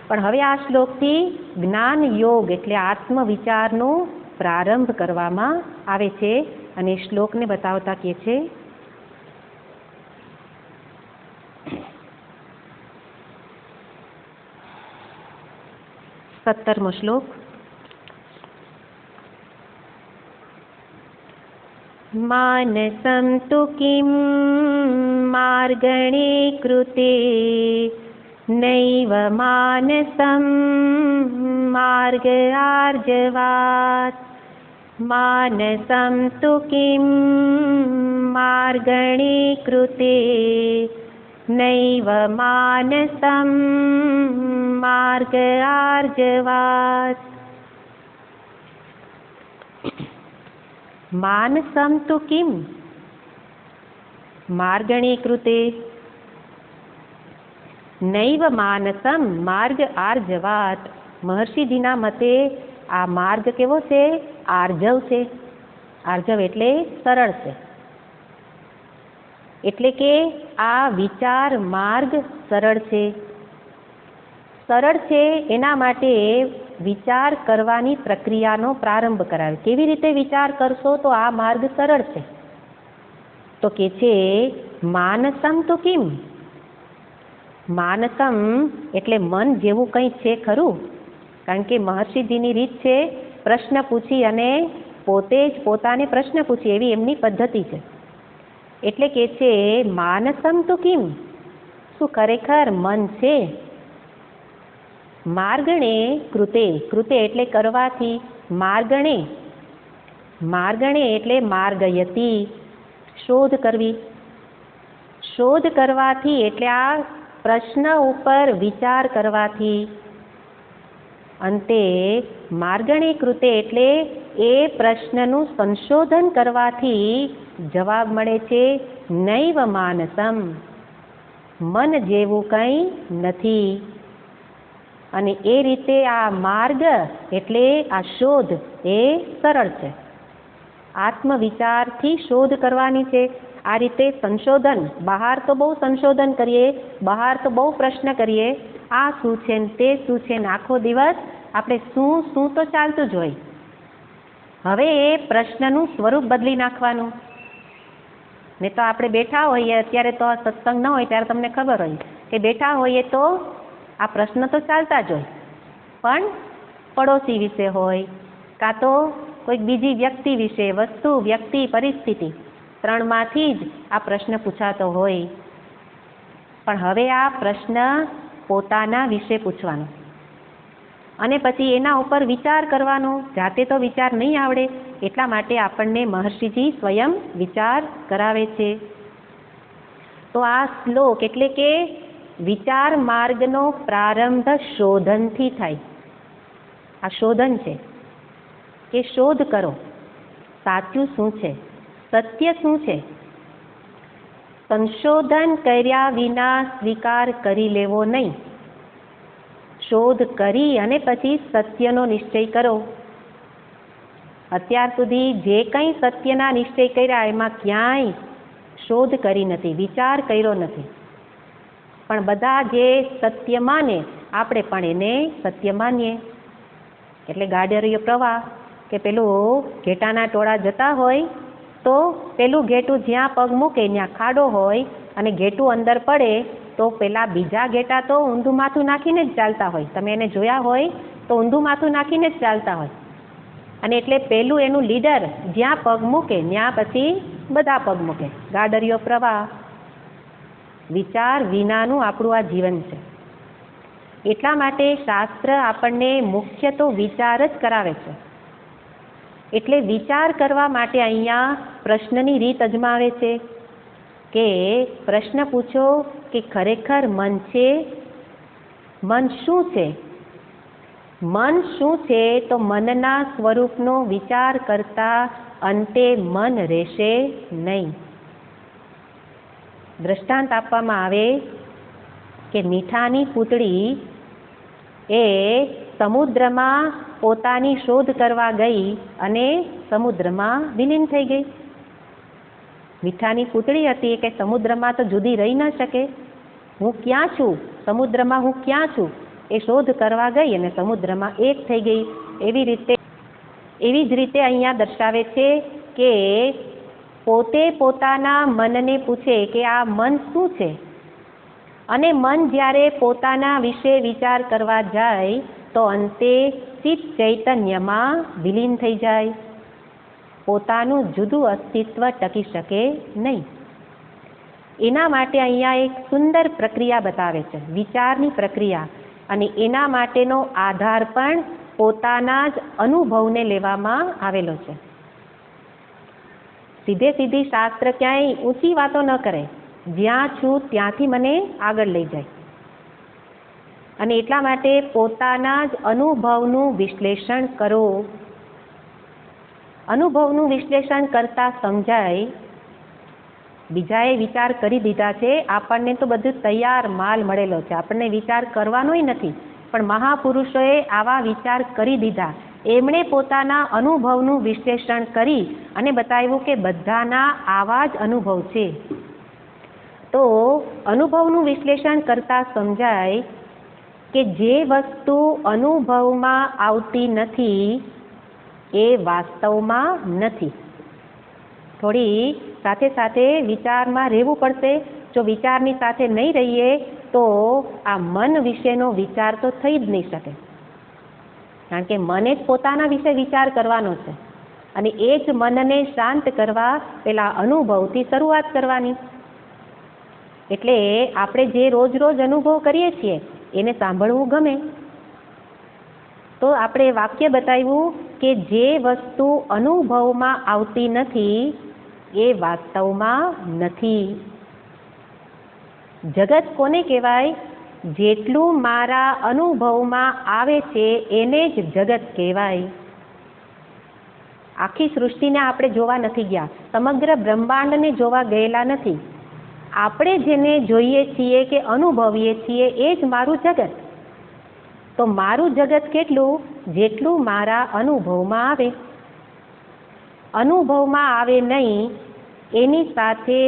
પણ હવે આ શ્લોકથી જ્ઞાન યોગ એટલે આત્મવિચારનો પ્રારંભ કરવામાં આવે છે. અને શ્લોકને બતાવતા કહે છે, 17મો શ્લોક. માનસં તુ કિમ માર્ગણે કૃતે નૈવ માનસં માર્ગ આર્જવાત. માનસં તુ કિમ માર્ગણે કૃતે નૈવ માનસં માર્ગ આર્જવાત. માનસં તુ કિમ માર્ગણે કૃતે નૈવ માનસં માર્ગ આર્જવાત. મહર્ષિજીના મતે આ માર્ગ કેવો છે? આર્જવ છે. આર્જવ એટલે સરળ છે. એટલે કે આ વિચાર માર્ગ સરળ છે. સરળ છે એના માટે વિચાર કરવાની પ્રક્રિયાનો પ્રારંભ કરાવે. કેવી રીતે વિચાર કરશો તો આ માર્ગ સરળ છે? તો કે છે માનસં તુ કિમ. માનસમ એટલે મન જેવું કંઈ છે ખરું? કારણ કે મહર્ષિજીની રીત છે પ્રશ્ન પૂછી અને પોતે જ પોતાને પ્રશ્ન પૂછી, એવી એમની પદ્ધતિ છે. એટલે કે છે માનસમ તુ કિમ, શું ખરેખર મન છે? માર્ગણે કૃતે, કૃતે એટલે કરવાથી, માર્ગણે, માર્ગણે એટલે માર્ગયતી, શોધ કરવી. શોધ કરવાથી એટલે આ પ્રશ્ન ઉપર વિચાર કરવાથી. અંતે માર્ગણે કૃતે એટલે એ પ્રશ્નનું સંશોધન કરવાથી જવાબ મળે છે નૈવ માનસમ, મન જેવું કંઈ નથી. અને એ રીતે આ માર્ગ એટલે આ શોધ એ સરળ છે. આત્મવિચારથી શોધ કરવાની છે. આ રીતે સંશોધન, બહાર તો બહુ સંશોધન કરીએ, બહાર તો બહુ પ્રશ્ન કરીએ, આ શું છે ને તે શું છે ને આખો દિવસ આપણે શું શું તો ચાલતું જ હોય. હવે એ પ્રશ્નનું સ્વરૂપ બદલી નાખવાનું. ને તો આપણે બેઠા હોઈએ, અત્યારે તો સત્સંગ ન હોય ત્યારે તમને ખબર હોય કે બેઠા હોઈએ તો આ પ્રશ્ન તો ચાલતા જ હોય, પણ પડોશી વિશે હોય, કાં તો કોઈક બીજી વ્યક્તિ વિશે, વસ્તુ, વ્યક્તિ, પરિસ્થિતિ, 3માંથી જ આ પ્રશ્ન પૂછાતો હોય. પણ હવે આ પ્રશ્ન પોતાના વિશે પૂછવાનો અને પછી એના ઉપર વિચાર કરવાનો. જાતે તો વિચાર નહીં આવડે, એટલા માટે આપણને મહર્ષિજી સ્વયં વિચાર કરાવે છે. તો આ શ્લોક એટલે કે વિચાર માર્ગનો પ્રારંભ શોધનથી થાય. આ શોધન છે કે શોધ કરો, સાચું શું છે, સત્ય શું છે. સંશોધન કર્યા વિના સ્વીકાર કરી લેવો નહીં. શોધ કરી અને પછી સત્યનો નિશ્ચય કરો. અત્યાર સુધી જે કંઈ સત્યના નિશ્ચય કર્યા એમાં ક્યાંય શોધ કરી નથી, વિચાર કર્યો નથી. પણ બધા જે સત્ય માને આપણે પણ એને સત્ય માનીએ. એટલે ગાડરિયો પ્રવાહ કે પેલું ઘેટાના ટોળા જતા હોય તો પેલું ઘેટું જ્યાં પગ મૂકે ત્યાં ખાડો હોય અને ઘેટું અંદર પડે તો પેલા બીજા ઘેટા તો ઊંધું માથું નાખીને જ ચાલતા હોય. તમે એને જોયા હોય તો ઊંધું માથું નાખીને જ ચાલતા હોય. અને એટલે પેલું એનું લીડર જ્યાં પગ મૂકે ત્યાં પછી બધા પગ મૂકે. ગાડરિયો પ્રવાહ. વિચાર વિનાનું આપણું આ જીવન છે. એટલા માટે શાસ્ત્ર આપણને મુખ્ય તો વિચાર જ કરાવે છે. એટલે વિચાર કરવા માટે અહીંયા પ્રશ્નની રીત અજમાવે છે કે પ્રશ્ન પૂછો કે ખરેખર મન છે? મન શું છે? મન શું છે? તો મનના સ્વરૂપનો વિચાર કરતા અંતે મન રહેશે નહીં. દ્રષ્ટાંત આપવામાં આવે કે મીઠાની પૂતળી એ સમુદ્રમાં પોતાની શોધ કરવા ગઈ અને સમુદ્રમાં વિલીન થઈ ગઈ. મીઠાની પૂતળી હતી કે સમુદ્રમાં તો જુદી રહી ન શકે. હું ક્યાં છું? સમુદ્રમાં હું ક્યાં છું? એ શોધ કરવા ગઈ અને સમુદ્રમાં એક થઈ ગઈ. એવી જ રીતે અહીંયા દર્શાવે છે કે પોતે પોતાના મનને પૂછે કે આ મન શું છે? અને મન જ્યારે પોતાના વિશે વિચાર કરવા જાય તો અંતે ચિત્ત ચૈતન્યમાં વિલીન થઈ જાય. પોતાનું જુદું અસ્તિત્વ ટકી શકે નહીં. એના માટે અહીંયા એક સુંદર પ્રક્રિયા બતાવે છે, વિચારની પ્રક્રિયા. અને એના માટેનો આધાર પણ પોતાના જ અનુભવને લેવામાં આવેલો છે. સીધી શાસ્ત્ર ક્યાંય ઊંચી વાતો ન કરે. જ્યાં છું ત્યાંથી મને આગળ લઈ જાય. અને એટલા માટે પોતાના જ અનુભવનું વિશ્લેષણ કરો. અનુભવનું વિશ્લેષણ કરતા સમજાય બીજાએ વિચાર કરી દીધા છે, આપણને તો બધું તૈયાર માલ મળેલો છે, આપણને વિચાર કરવાનોય નથી. પણ મહાપુરુષોએ આવા વિચાર કરી દીધા. એમણે પોતાના અનુભવનું વિશ્લેષણ કરી અને બતાવ્યું કે બધાના આવા જ અનુભવ છે. તો અનુભવનું વિશ્લેષણ કરતા સમજાય કે જે વસ્તુ અનુભવમાં આવતી નથી એ વાસ્તવમાં નથી. થોડી સાથે સાથે વિચારમાં રહેવું પડશે. જો વિચારની સાથે નહીં રહીએ તો આ મન વિશેનો વિચાર તો થઈ જ નહીં શકે. કારણ કે મને જ પોતાના વિશે વિચાર કરવાનો છે અને એ જ મનને શાંત કરવા પેલા અનુભવથી શરૂઆત કરવાની. એટલે આપણે જે રોજ રોજ અનુભવ કરીએ છીએ એને સાંભળવું ગમે. તો આપણે વાક્ય બતાવ્યું કે જે વસ્તુ અનુભવમાં આવતી નથી એ વાસ્તવમાં નથી. જગત કોને કહેવાય? જેટલું મારા અનુભવમાં આવે છે એને જ જગત કહેવાય. આખી સૃષ્ટિને આપણે જોવા નથી ગયા, સમગ્ર બ્રહ્માંડને જોવા ગયેલા નથી. આપણે જેને જોઈએ છીએ કે અનુભવીએ છીએ એ જ મારું જગત. તો મારું જગત કેટલું? જેટલું મારા અનુભવમાં આવે. અનુભવમાં આવે નહીં એની સાથે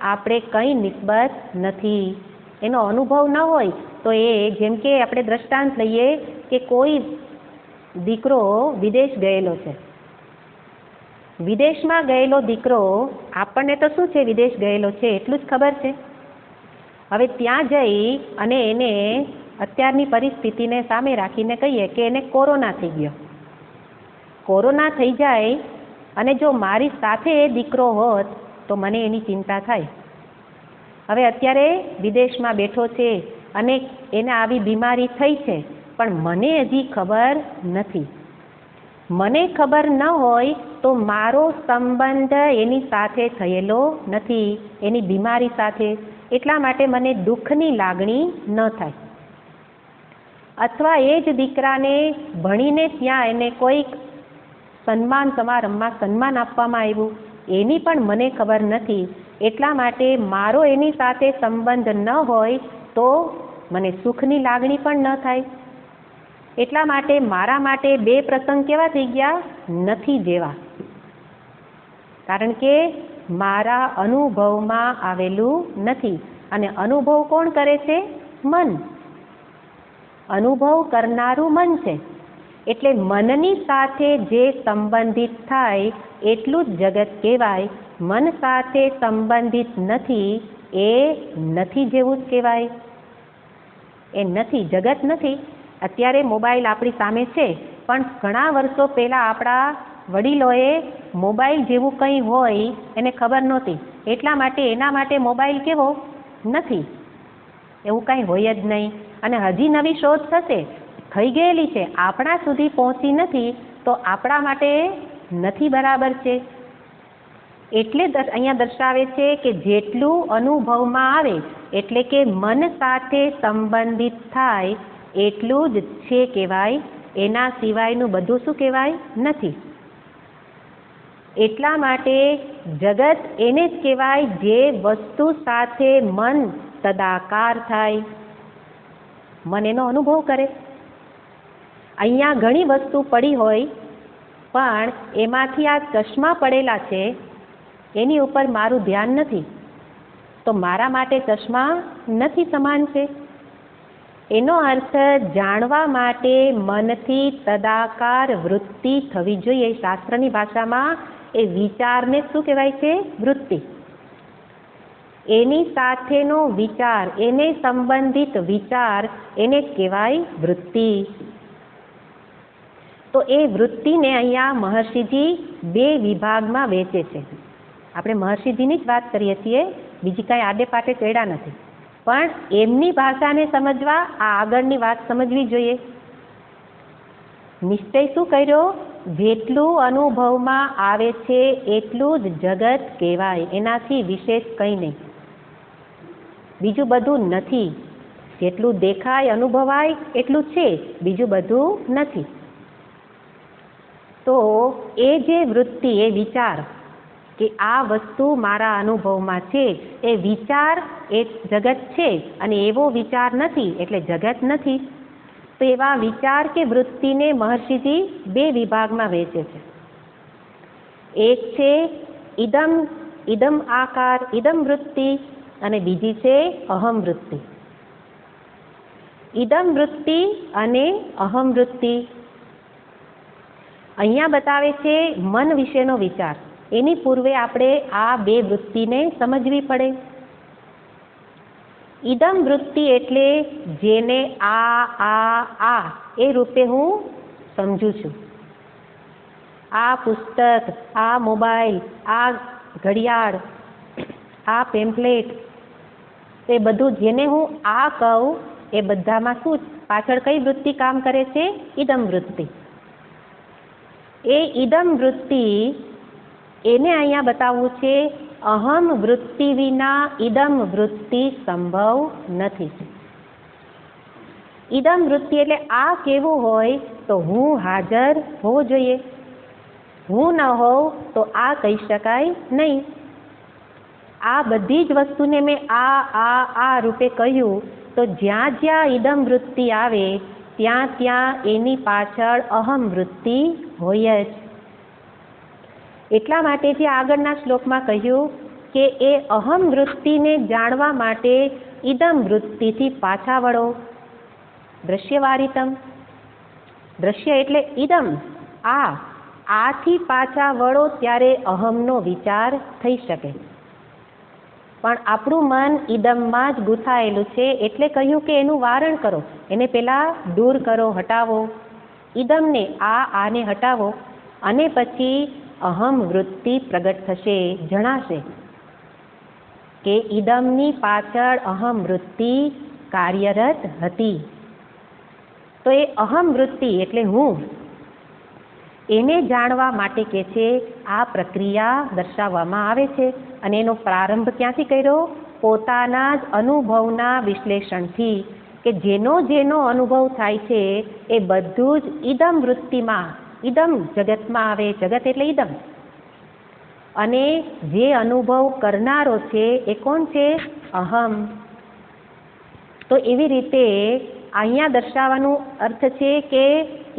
આપણે કંઈ નિસ્બત નથી. એનો અનુભવ ન હોય તો એ જેમ કે આપણે દ્રષ્ટાંત લઈએ કે કોઈ દીકરો વિદેશ ગયેલો છે. વિદેશમાં ગયેલો દીકરો, આપણને તો શું છે વિદેશ ગયેલો છે એટલું જ ખબર છે. હવે ત્યાં જઈ અને એને અત્યારની પરિસ્થિતિને સામે રાખીને કહીએ કે એને કોરોના થઈ ગયો. કોરોના થઈ જાય અને જો મારી સાથે એ દીકરો હોત તો મને એની ચિંતા થાય. હવે અત્યારે વિદેશમાં બેઠો છે અને એને આવી બીમારી થઈ છે પણ મને હજી ખબર નથી. મને ખબર ન હોય તો મારો સંબંધ એની સાથે થયેલો નથી, એની બીમારી સાથે. એટલા માટે મને દુઃખની લાગણી ન થાય. અથવા એ જ દીકરાને ભણીને ત્યાં એને કોઈક સન્માન સમારંભમાં સન્માન આપવામાં આવ્યું, એની પણ મને ખબર નથી. એટલા માટે મારો એની સાથે સંબંધ ન હોય તો મને સુખની લાગણી પણ ન થાય. એટલા માટે મારા માટે બે પ્રસંગ કેવા થઈ ગયા? નથી જેવા. કારણ કે મારા અનુભવમાં આવેલું નથી. અને અનુભવ કોણ કરે છે? મન. અનુભવ કરનારું મન છે. એટલે મનની સાથે જે સંબંધિત થાય એટલું જ જગત કહેવાય. મન સાથે સંબંધિત નથી એ નથી જેવું જ કહેવાય. એ નથી, જગત નથી. અત્યારે મોબાઈલ આપણી સામે છે, પણ ઘણા વર્ષો પહેલાં આપણા વડીલોએ મોબાઈલ જેવું કંઈ હોય એને ખબર નહોતી. એટલા માટે એના માટે મોબાઈલ કેવો? નથી. એવું કાંઈ હોય જ નહીં. અને હજી નવી શોધ થશે, થઈ ગયેલી છે, આપણા સુધી પહોંચી નથી, તો આપણા માટે નથી બરાબર છે. એટલે અહીંયા દર્શાવે છે કે જેટલું અનુભવમાં આવે એટલે કે મન સાથે સંબંધિત થાય એટલું જ છે કહેવાય. એના સિવાયનું બધું શું કહેવાય? નથી. એટલા માટે જગત એને જ કહેવાય જે વસ્તુ સાથે મન તદાકાર થાય, મન એનો અનુભવ કરે. અહીંયા ઘણી વસ્તુ પડી હોય પણ એમાંથી આ ચશ્મા પડેલા છે એની ઉપર મારું ધ્યાન નથી, તો મારા માટે ચશ્મા નથી સમાન છે. એનો અર્થ જાણવા માટે મનથી તદાકાર વૃત્તિ થવી જોઈએ. શાસ્ત્રની ભાષામાં એ વિચારને શું કહેવાય છે? વૃત્તિ. એની સાથેનો વિચાર, એને સંબંધિત વિચાર, એને કહેવાય વૃત્તિ. તો એ વૃત્તિને અહીંયા મહર્ષિજી બે વિભાગમાં વહેંચે છે. આપણે મહર્ષિજીની જ વાત કરીએ છીએ, બીજી કાંઈ આડે પાટે ચડ્યા નથી. પણ એમની ભાષાને સમજવા આ આગળની વાત સમજવી જોઈએ. નિશ્ચય શું કર્યો? જેટલું અનુભવમાં આવે છે એટલું જ જગત કહેવાય, એનાથી વિશેષ કંઈ નહીં. બીજું બધું નથી. જેટલું દેખાય અનુભવાય એટલું છે, બીજું બધું નથી. તો એ જે વૃત્તિ, એ વિચાર કે આ વસ્તુ મારા અનુભવમાં છે, એ વિચાર એ જગત છે અને એવો વિચાર નથી એટલે જગત નથી. તો એવા વિચાર કે વૃત્તિને મહર્ષિજી બે વિભાગમાં વહેંચે છે. એક છે ઇદમ આકાર, ઇદમ વૃત્તિ, અને બીજી છે અહમ વૃત્તિ. ઇદમ વૃત્તિ અને અહમ વૃત્તિ અહીંયા બતાવે છે મન વિશેનો વિચાર. એની પૂર્વે આપણે આ બે વૃત્તિને સમજવી પડે. ઇદમ વૃત્તિ એટલે જેને આ એ રૂપે હું સમજું છું. આ પુસ્તક, આ મોબાઈલ, આ ઘડિયાળ, આ પેમ્પલેટ, એ બધું જેને હું આ કહું એ બધામાં શું પાછળ કઈ વૃત્તિ કામ કરે છે? ઇદમ વૃત્તિ. એ ઇદમ વૃત્તિ એને અહીંયા બતાવવું છે અહમ વૃત્તિ વિના ઇદમ વૃત્તિ સંભવ નથી. ઇદમ વૃત્તિ એટલે આ કેવું હોય તો હું હાજર હોવો જોઈએ. હું ન હોઉં તો આ કહી શકાય નહીં. આ બધી જ વસ્તુને મેં આ રૂપે કહ્યું તો જ્યાં જ્યાં ઇદમ વૃત્તિ આવે ત્યાં ત્યાં એની પાછળ અહમ વૃત્તિ હોય જ. એટલા માટે જે આગળના શ્લોકમાં કહ્યું કે એ અહમ વૃત્તિને જાણવા માટે ઇદમ વૃત્તિથી પાછા વળો. દ્રશ્યવારિતમ, દ્રશ્ય એટલે ઇદમ, આથી પાછા વળો ત્યારે અહમનો વિચાર થઈ શકે. પણ આપણું મન ઇદમમાં જ ગૂંથાયેલું છે એટલે કહ્યું કે એનું વારણ કરો, એને પહેલાં દૂર કરો, હટાવો. ઇદમને આને હટાવો અને પછી અહમ વૃત્તિ પ્રગટ થશે, જણાશે કે ઇદમની પાછળ અહમ વૃત્તિ કાર્યરત હતી. તો એ અહમ વૃત્તિ એટલે હું, એને જાણવા માટે કે છે આ પ્રક્રિયા દર્શાવવામાં આવે છે. અને એનો પ્રારંભ ક્યાંથી કર્યો? પોતાના જ અનુભવના વિશ્લેષણથી, કે જેનો અનુભવ થાય છે એ બધું જ ઇદમ વૃત્તિમાં, ઇદમ જગતમાં આવે. જગત એટલે ઇદમ. અને જે અનુભવ કરનારો છે એ કોણ છે? અહમ. તો એવી રીતે અહીંયા દર્શાવવાનું અર્થ છે કે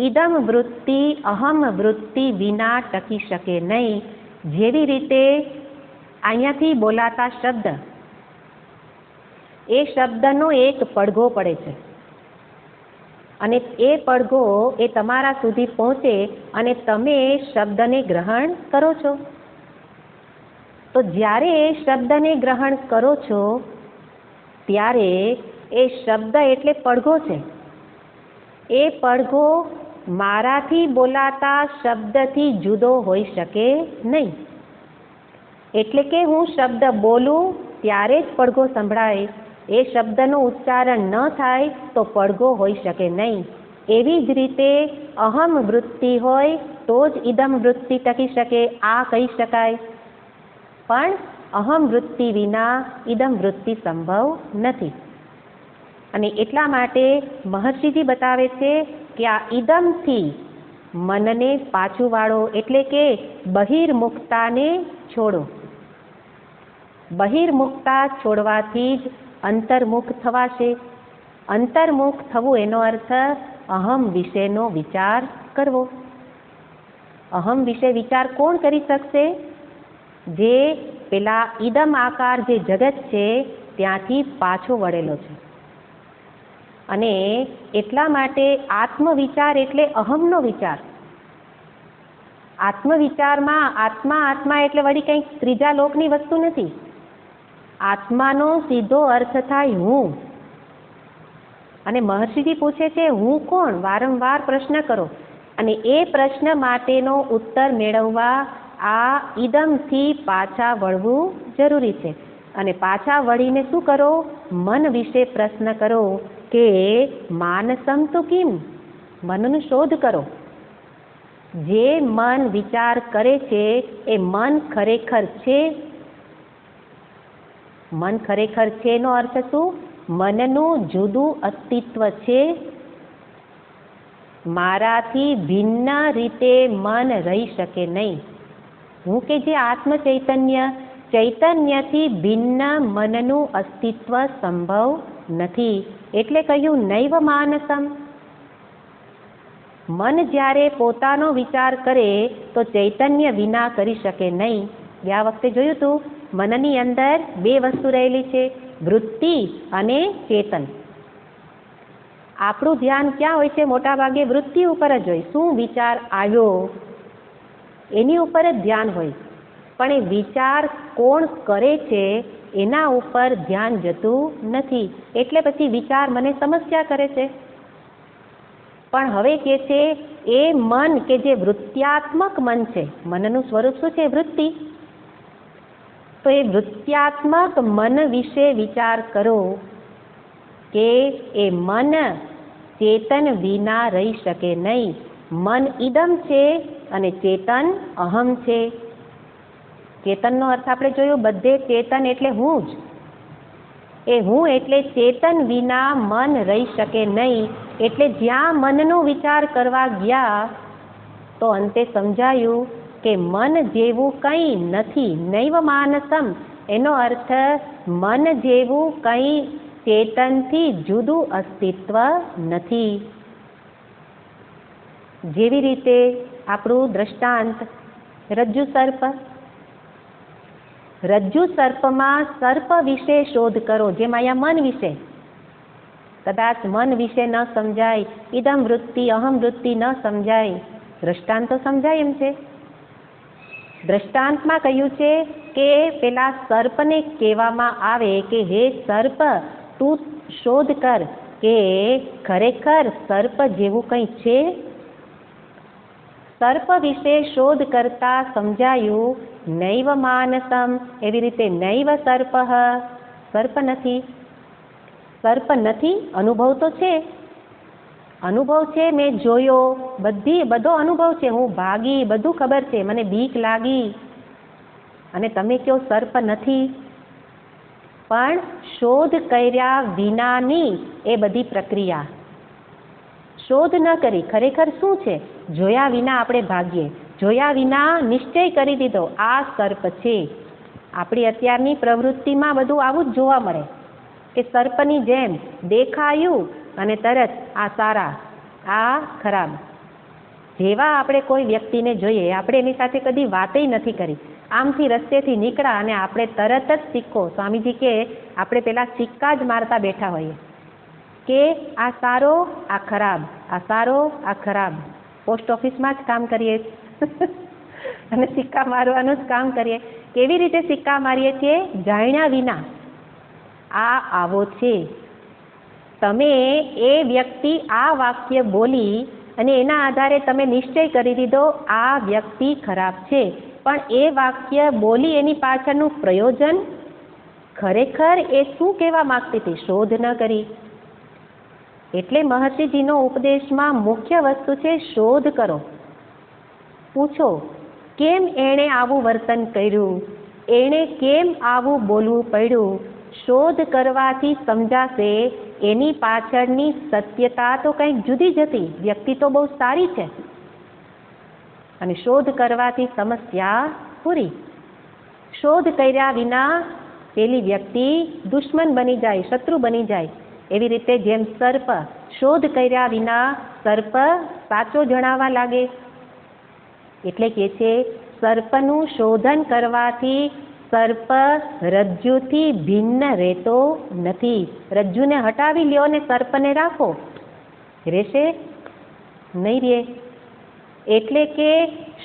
ઇદમ વૃત્તિ અહમ વૃત્તિ વિના ટકી શકે નહીં. જેવી રીતે અહીંયાથી બોલાતા શબ્દ, એ શબ્દનો એક પડઘો પડે છે અને એ પડઘો એ તમારા સુધી પહોંચે અને તમે એ શબ્દને ગ્રહણ કરો છો. તો જ્યારે એ શબ્દને ગ્રહણ કરો છો ત્યારે એ શબ્દ એટલે પડઘો છે. એ પડઘો મારાથી બોલાતા શબ્દથી જુદો હોઈ શકે નહીં. એટલે કે હું શબ્દ બોલું ત્યારે જ પડઘો સંભળાય, એ શબ્દનું ઉચ્ચારણ ન થાય તો પડઘો હોઈ શકે નહીં. એવી જ રીતે અહમ વૃત્તિ હોય તો જ ઇદમ વૃત્તિ ટકી શકે, આ કહી શકાય. પણ અહમ વૃત્તિ વિના ઇદમ વૃત્તિ સંભવ નથી. અને એટલા માટે મહર્ષિજી બતાવે છે કે આ ઇદમથી મનને પાછું વાળો, એટલે કે બહિર્મુખતાને છોડો. બહિર્મુખતા છોડવાથી જ અંતર્મુખ થવાશે. અંતર્મુખ થવું એનો અર્થ અહમ વિશેનો વિચાર કરવો. અહમ વિશે વિચાર કોણ કરી શકશે? જે પેલા ઇદમ આકાર જે જગત છે ત્યાંથી પાછો વળેલો છે. અને એટલા માટે આત્મવિચાર એટલે અહમનો વિચાર. આત્મવિચારમાં આત્મા આત્મા એટલે વળી કંઈક ત્રીજા લોકની વસ્તુ નથી. આત્માનો સીધો અર્થ થાય હું. અને મહર્ષિજી પૂછે છે હું કોણ? વારંવાર પ્રશ્ન કરો અને એ પ્રશ્ન માટેનો ઉત્તર મેળવવા આ ઇદમથી પાછા વળવું જરૂરી છે. અને પાછા વળીને શું કરો? મન વિશે પ્રશ્ન કરો કે માનસમ તુ કિમ? મનનું શોધ કરો. જે મન વિચાર કરે છે એ મન ખરેખર છે? મન ખરેખર છે નો અર્થ શું? મનનું જુદું અસ્તિત્વ છે? મારાથી ભિન્ન રીતે મન રહી શકે નહીં. હું કે જે આત્મ ચૈતન્ય, ચૈતન્યથી ભિન્ન મનનું અસ્તિત્વ સંભવ નથી. એટલે કહ્યું નૈવ માનસમ. મન જ્યારે પોતાનો વિચાર કરે તો ચૈતન્ય વિના કરી શકે નહીં. ગયા વખતે જોયું હતું મનની અંદર બે વસ્તુ રહેલી છે, વૃત્તિ અને ચેતન. આપણું ધ્યાન ક્યાં હોય છે? મોટા ભાગે વૃત્તિ ઉપર જ હોય. શું વિચાર આવ્યો એની ઉપર જ ધ્યાન હોય. પણ એ વિચાર કોણ કરે છે એના ઉપર ધ્યાન જતું નથી. એટલે પછી વિચાર મને સમસ્યા કરે છે. પણ હવે કે છે એ મન કે જે વૃત્ત્યાત્મક મન છે, મનનું સ્વરૂપ શું છે? વૃત્તિ. તો એ વૃત્ત્યાત્મક મન વિશે વિચાર કરો કે એ મન ચેતન વિના રહી શકે નહીં. મન ઇદમ છે અને ચેતન અહમ છે. ચેતનનો અર્થ આપણે જોયું, બધે ચેતન એટલે હું જ. એ હું એટલે ચેતન વિના મન રહી શકે નહીં. એટલે જ્યાં મનનો વિચાર કરવા ગયા તો અંતે સમજાયું કે મન જેવું કંઈ નથી. નૈવ માનસમ એનો અર્થ મન જેવું કંઈ ચેતનથી જુદું અસ્તિત્વ નથી. જેવી રીતે આપણું દ્રષ્ટાંત રજ્જુ સર્પ. રજ્જુ સર્પમાં સર્પ વિશે શોધ કરો, જેમ અહીંયા મન વિશે. કદાચ મન વિશે ન સમજાય, ઇદમ વૃત્તિ અહમ વૃત્તિ ન સમજાય, દ્રષ્ટાંત તો સમજાય એમ છે. દ્રષ્ટાંતમાં કહ્યું છે કે પેલા સર્પને કહેવામાં આવે કે હે સર્પ, તું શોધ કર કે ખરેખર સર્પ જેવું કંઈ છે. સર્પ વિશે શોધ કરતા સમજાયું નૈવ માનસમ. એવી રીતે નૈવ સર્પ, સર્પ નથી. સર્પ નથી, અનુભવ તો છે. અનુભવ છે, મેં જોયો, બધો અનુભવ છે. હું ભાગી, બધું ખબર છે, મને બીક લાગી. અને તમે કહો સર્પ નથી. પણ શોધ કર્યા વિનાની એ બધી પ્રક્રિયા. શોધ ન કરી ખરેખર શું છે જોયા વિના આપણે ભાગીએ. જોયા વિના નિશ્ચય કરી દીધો આ સર્પ છે. આપણી અત્યારની પ્રવૃત્તિમાં બધું આવું જ જોવા મળે કે સર્પની જેમ દેખાયું અને તરત આ સારા, આ ખરાબ. જેવા આપણે કોઈ વ્યક્તિને જોઈએ, આપણે એની સાથે કદી વાતય નથી કરી, આમથી રસ્તેથી નીકળ્યા અને આપણે તરત જ સિક્કો, સ્વામીજી કે આપણે પેલા સિક્કા જ મારતા બેઠા હોઈએ કે આ સારો, આ ખરાબ, આ સારો, આ ખરાબ. પોસ્ટ ઓફિસમાં જ કામ કરીએ અને સિક્કા મારવાનું જ કામ કરીએ. કેવી રીતે સિક્કા મારીએ છીએ? જાણ્યા વિના. આ આવો છે. તમે એ વ્યક્તિ આ વાક્ય બોલી અને એના આધારે તમે નિશ્ચય કરી દીધો આ વ્યક્તિ ખરાબ છે, પણ એ વાક્ય બોલી એની પાછળનું પ્રયોજન ખરેખર એ શું કહેવા માંગતી હતી, શોધ ન કરી. એટલે મહર્ષિજીનો ઉપદેશમાં મુખ્ય વસ્તુ છે શોધ કરો. પૂછો કેમ એણે આવું વર્તન કર્યું, એણે કેમ આવું બોલવું પડ્યું. શોધ કરવાથી સમજાશે એની પાછળની સત્યતા તો કંઈક જુદી જ હતી, વ્યક્તિ તો બહુ સારી છે. અને શોધ કરવાથી સમસ્યા પૂરી. શોધ કર્યા વિના પેલી વ્યક્તિ દુશ્મન બની જાય, શત્રુ બની જાય. એવી રીતે જેમ સર્પ શોધ કર્યા વિના સર્પ સાચો જણાવા લાગે. એટલે કે છે સર્પનું શોધન કરવાથી સર્પ રજ્જુથી ભિન્ન રહેતો નથી. રજ્જુને હટાવી લ્યો ને સર્પને રાખો, રહેશે નહીં રહે. એટલે કે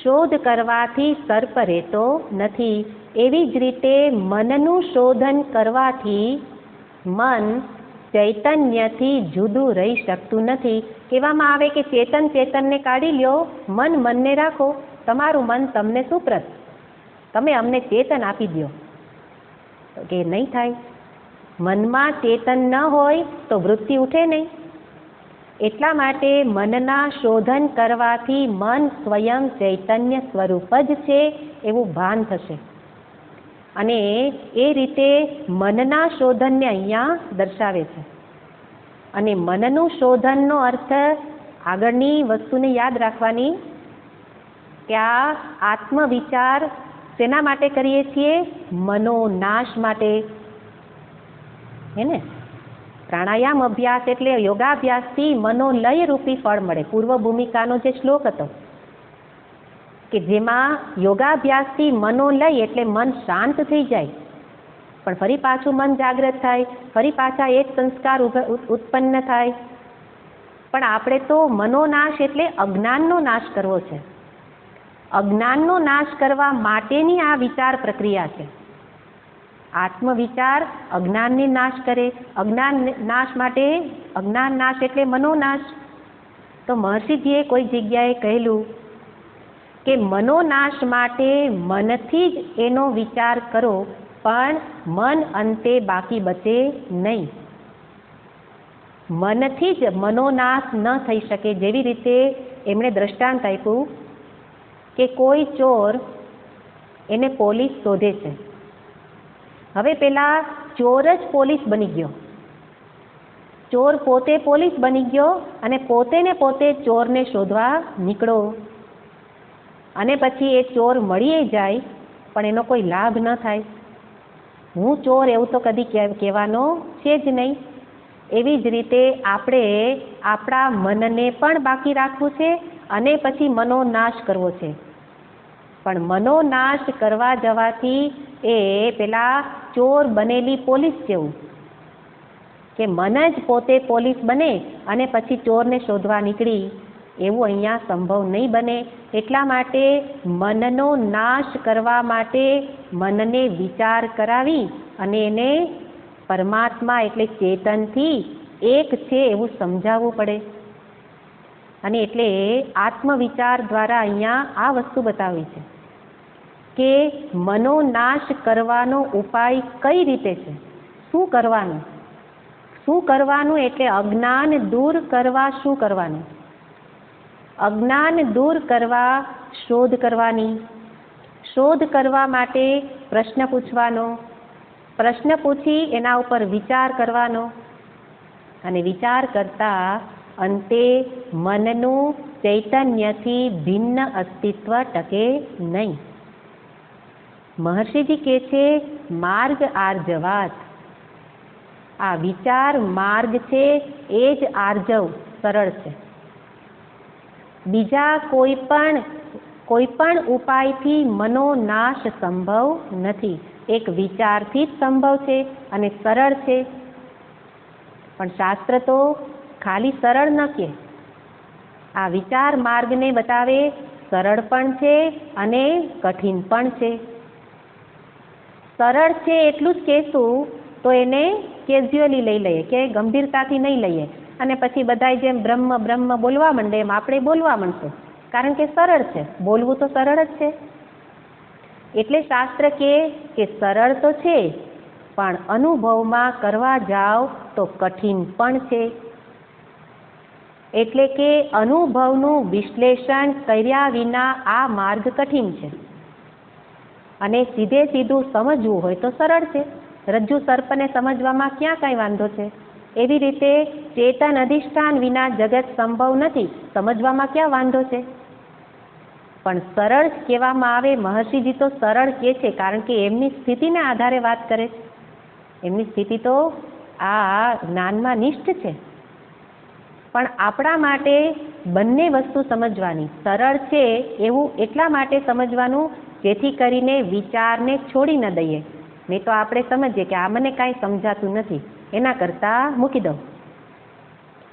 શોધ કરવાથી સર્પ રહેતો નથી. એવી જ રીતે મનનું શોધન કરવાથી મન ચૈતન્યથી જુદું રહી શકતું નથી. કહેવામાં આવે કે ચેતન ચેતનને કાઢી લ્યો, મન મનને રાખો. તમારું મન તમને સુપ્રત, તમે અમને ચેતન આપી દો, કે નહીં થાય. મનમાં ચેતન ન હોય તો વૃત્તિ ઉઠે નહીં. એટલા માટે મનના શોધન કરવાથી મન સ્વયં ચૈતન્ય સ્વરૂપ જ છે એવું ભાન થશે. અને એ રીતે મનના શોધનને અહીંયા દર્શાવે છે. અને મનનું શોધનનો અર્થ આગળની વસ્તુને યાદ રાખવાની કે આ આત્મવિચાર શેના માટે કરીએ છીએ? મનોનાશ માટે. હે ને? પ્રાણાયામ અભ્યાસ એટલે યોગાભ્યાસથી મનોલય રૂપી ફળ મળે. પૂર્વ ભૂમિકાનો જે શ્લોક હતો કે જેમાં યોગાભ્યાસથી મનોલય એટલે મન શાંત થઈ જાય, પણ ફરી પાછું મન જાગૃત થાય, ફરી પાછા એક સંસ્કાર ઉત્પન્ન થાય. પણ આપણે તો મનોનાશ એટલે અજ્ઞાનનો નાશ કરવો છે. અજ્ઞાનનો નાશ કરવા માટેની આ વિચાર પ્રક્રિયા છે. આત્મવિચાર અજ્ઞાનને નાશ કરે. અજ્ઞાન નાશ માટે, અજ્ઞાન નાશ એટલે મનોનાશ. તો મહર્ષિજીએ કોઈ જગ્યાએ કહેલું કે મનોનાશ માટે મનથી જ એનો વિચાર કરો, પણ મન અંતે બાકી બચે નહીં. મનથી જ મનોનાશ ન થઈ શકે. જેવી રીતે એમણે દ્રષ્ટાંત આપ્યું કે કોઈ ચોર, એને પોલીસ શોધે છે. હવે પેલા ચોર જ પોલીસ બની ગયો. ચોર પોતે પોલીસ બની ગયો અને પોતે ને પોતે ચોરને શોધવા નીકળો. અને પછી એ ચોર મળી જાય, પણ એનો કોઈ લાભ ન થાય. હું ચોર એવું તો કદી કહેવાનો છે જ નહીં. એવી જ રીતે આપણે આપણા મનને પણ બાકી રાખવું છે અને પછી મનોનાશ કરવો છે. પણ મનોનાશ કરવા જવાથી એ પેલા ચોર બનેલી પોલીસ જેવું કે મન જ પોતે પોલીસ બને અને પછી ચોરને શોધવા નીકળી, એવું અહીંયા સંભવ નહીં બને. એટલા માટે મનનો નાશ કરવા માટે મનને વિચાર કરાવી અને એને પરમાત્મા એટલે ચેતનથી એક છે એવું સમજાવવું પડે. અને એટલે આત્મવિચાર દ્વારા અહીંયા આ વસ્તુ બતાવી છે કે મનોનાશ કરવાનો ઉપાય કઈ રીતે છે, શું કરવાનું. શું કરવાનું એટલે અજ્ઞાન દૂર કરવા શું કરવાનું. અજ્ઞાન દૂર કરવા શોધ કરવાની. શોધ કરવા માટે પ્રશ્ન પૂછવાનો. પ્રશ્ન પૂછી એના ઉપર વિચાર કરવાનો. અને વિચાર કરતા અંતે મનનું ચૈતન્યથી ભિન્ન અસ્તિત્વ ટકે નહીં. મહર્ષિજી કહે છે માર્ગ આર્જવાત. આ વિચાર માર્ગ છે એ જ આર્જવ સરળ છે. બીજા કોઈ પણ ઉપાયથી મનોનાશ સંભવ નથી. એક વિચારથી જ સંભવ છે અને સરળ છે. પણ શાસ્ત્ર તો ખાલી સરળ ન કહે, આ વિચાર માર્ગને બતાવે સરળ પણ છે અને કઠિન પણ છે. સરળ છે એટલું જ કહેશું તો એને કેઝ્યુઅલી લઈ લઈએ, કે ગંભીરતાથી નહીં લઈએ અને પછી બધાય જેમ બ્રહ્મ બ્રહ્મ બોલવા માંડે એમ આપણે બોલવા માંડશું, કારણ કે સરળ છે. બોલવું તો સરળ જ છે. એટલે શાસ્ત્ર કહે કે સરળ તો છે પણ અનુભવમાં કરવા જાઓ તો કઠિન પણ છે. એટલે કે અનુભવનું વિશ્લેષણ કર્યા વિના આ માર્ગ કઠિન છે અને સીધે સીધું સમજવું હોય તો સરળ છે. રજ્જુ સર્પને સમજવામાં ક્યાં કાંઈ વાંધો છે? એવી રીતે ચેતન અધિષ્ઠાન વિના જગત સંભવ નથી, સમજવામાં ક્યાં વાંધો છે? પણ સરળ કહેવામાં આવે, મહર્ષિજી તો સરળ કહે છે કારણ કે એમની સ્થિતિને આધારે વાત કરે છે. એમની સ્થિતિ તો આ જ્ઞાનમાં નિષ્ઠ છે. પણ આપણા માટે બંને વસ્તુ સમજવાની. સરળ છે એવું એટલા માટે સમજવાનું જેથી કરીને વિચારને છોડી ન દઈએ. નહીં તો આપણે સમજીએ કે આ મને કાંઈ સમજાતું નથી, એના કરતાં મૂકી દઉં.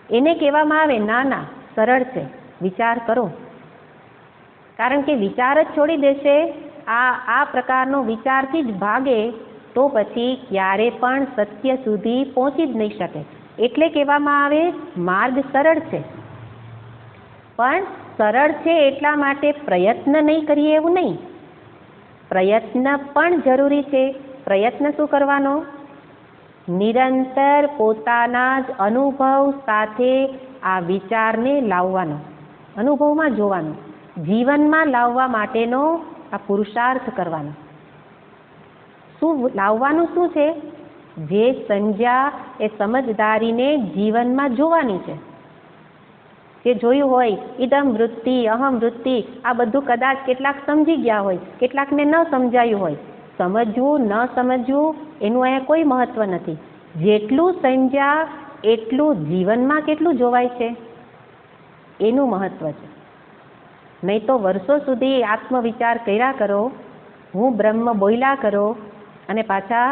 એને કહેવામાં આવે ના ના સરળ છે, વિચાર કરો. કારણ કે વિચાર જ છોડી દેશે, આ પ્રકારનો વિચારથી જ ભાગે તો પછી ક્યારે પણ સત્ય સુધી પહોંચી જ નહીં શકે. એટલે કહેવામાં આવે માર્ગ સરળ છે. પણ સરળ છે એટલા માટે પ્રયત્ન નહીં કરીએ એવું નહીં. પ્રયત્ન પણ જરૂરી છે. પ્રયત્ન શું કરવાનો? નિરંતર પોતાના જ અનુભવ સાથે આ વિચારને લાવવાનો, અનુભવમાં જોવાનો, જીવનમાં લાવવા માટેનો આ પુરુષાર્થ કરવાનો. શું લાવવાનું શું છે? જે સંજ્ઞા એ સમજદારીને જીવનમાં જોવાની છે. જે જોયું હોય ઇદમ વૃત્તિ અહમ વૃત્તિ, આ બધું કદાચ કેટલાક સમજી ગયા હોય, કેટલાકને ન સમજાયું હોય. સમજવું ન સમજવું એનું અહીંયા કોઈ મહત્વ નથી. જેટલું સમજ્યા એટલું જીવનમાં કેટલું જોવાય છે એનું મહત્વ છે. નહીં તો વર્ષો સુધી આત્મવિચાર કર્યા કરો, હું બ્રહ્મ બોલ્યા કરો અને પાછા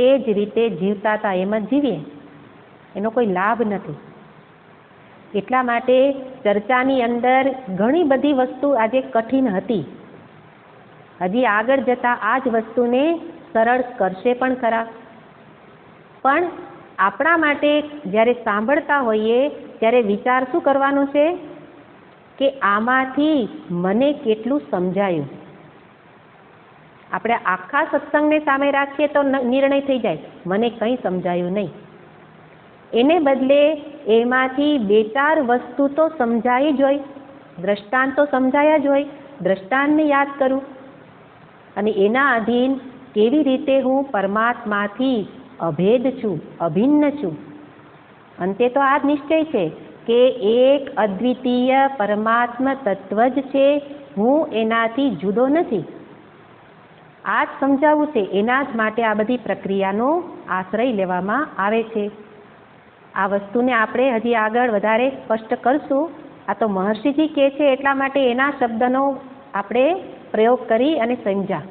એ જ રીતે જીવતા હતા એમ જ જીવીએ, એનો કોઈ લાભ નથી. એટલા માટે ચર્ચાની અંદર ઘણી બધી વસ્તુ આજે કઠિન હતી. હજી આગળ જતાં આ જ વસ્તુને સરળ કરશે પણ ખરા. પણ આપણા માટે જ્યારે સાંભળતા હોઈએ ત્યારે વિચાર શું કરવાનું છે કે આમાંથી મને કેટલું સમજાયું. આપણે આખા સત્સંગને સામે રાખીએ તો નિર્ણય થઈ જાય મને કંઈ સમજાયું નહીં. એને બદલે એમાંથી બે ચાર વસ્તુ તો સમજાઈ જ હોય, દ્રષ્ટાંત તો સમજાયા જ હોય, દ્રષ્ટાંતને યાદ કરું અને એના અધીન કેવી રીતે હું પરમાત્માથી અભેદ છું, અભિન્ન છું. અંતે તો આ જ નિશ્ચય છે કે એક અદ્વિતીય પરમાત્મા તત્વ જ છે, હું એનાથી જુદો નથી. આ જ સમજાવવું છે. એના જ માટે આ બધી પ્રક્રિયાનો આશ્રય લેવામાં આવે છે. આ વસ્તુને આપણે હજી આગળ વધારે સ્પષ્ટ કરશું. આ તો મહર્ષિજી કહે છે એટલા માટે એના શબ્દનો આપણે પ્રયોગ કરી અને સમજ્યા.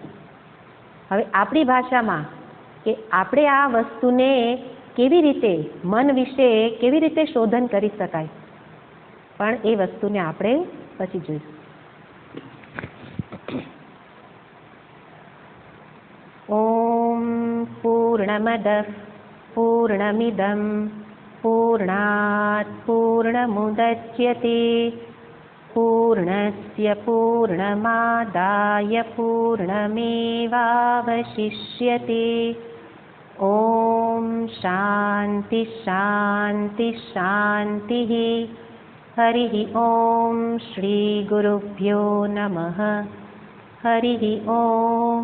હવે આપણી ભાષામાં કે આપણે આ વસ્તુને કેવી રીતે મન વિશે કેવી રીતે શોધન કરી શકાય, પણ એ વસ્તુને આપણે પછી જોઈશું. ઓમ પૂર્ણમદ પૂર્ણમિદં પૂર્ણાત પૂર્ણમુદચ્યતે પૂર્ણસ્ય પૂર્ણમાદાય પૂર્ણમેવાવશિષ્યતે. ઓમ શાંતિ શાંતિ શાંતિ. હરિ ઓમ શ્રી ગુરુભ્યો નમઃ. હરિ ઓમ.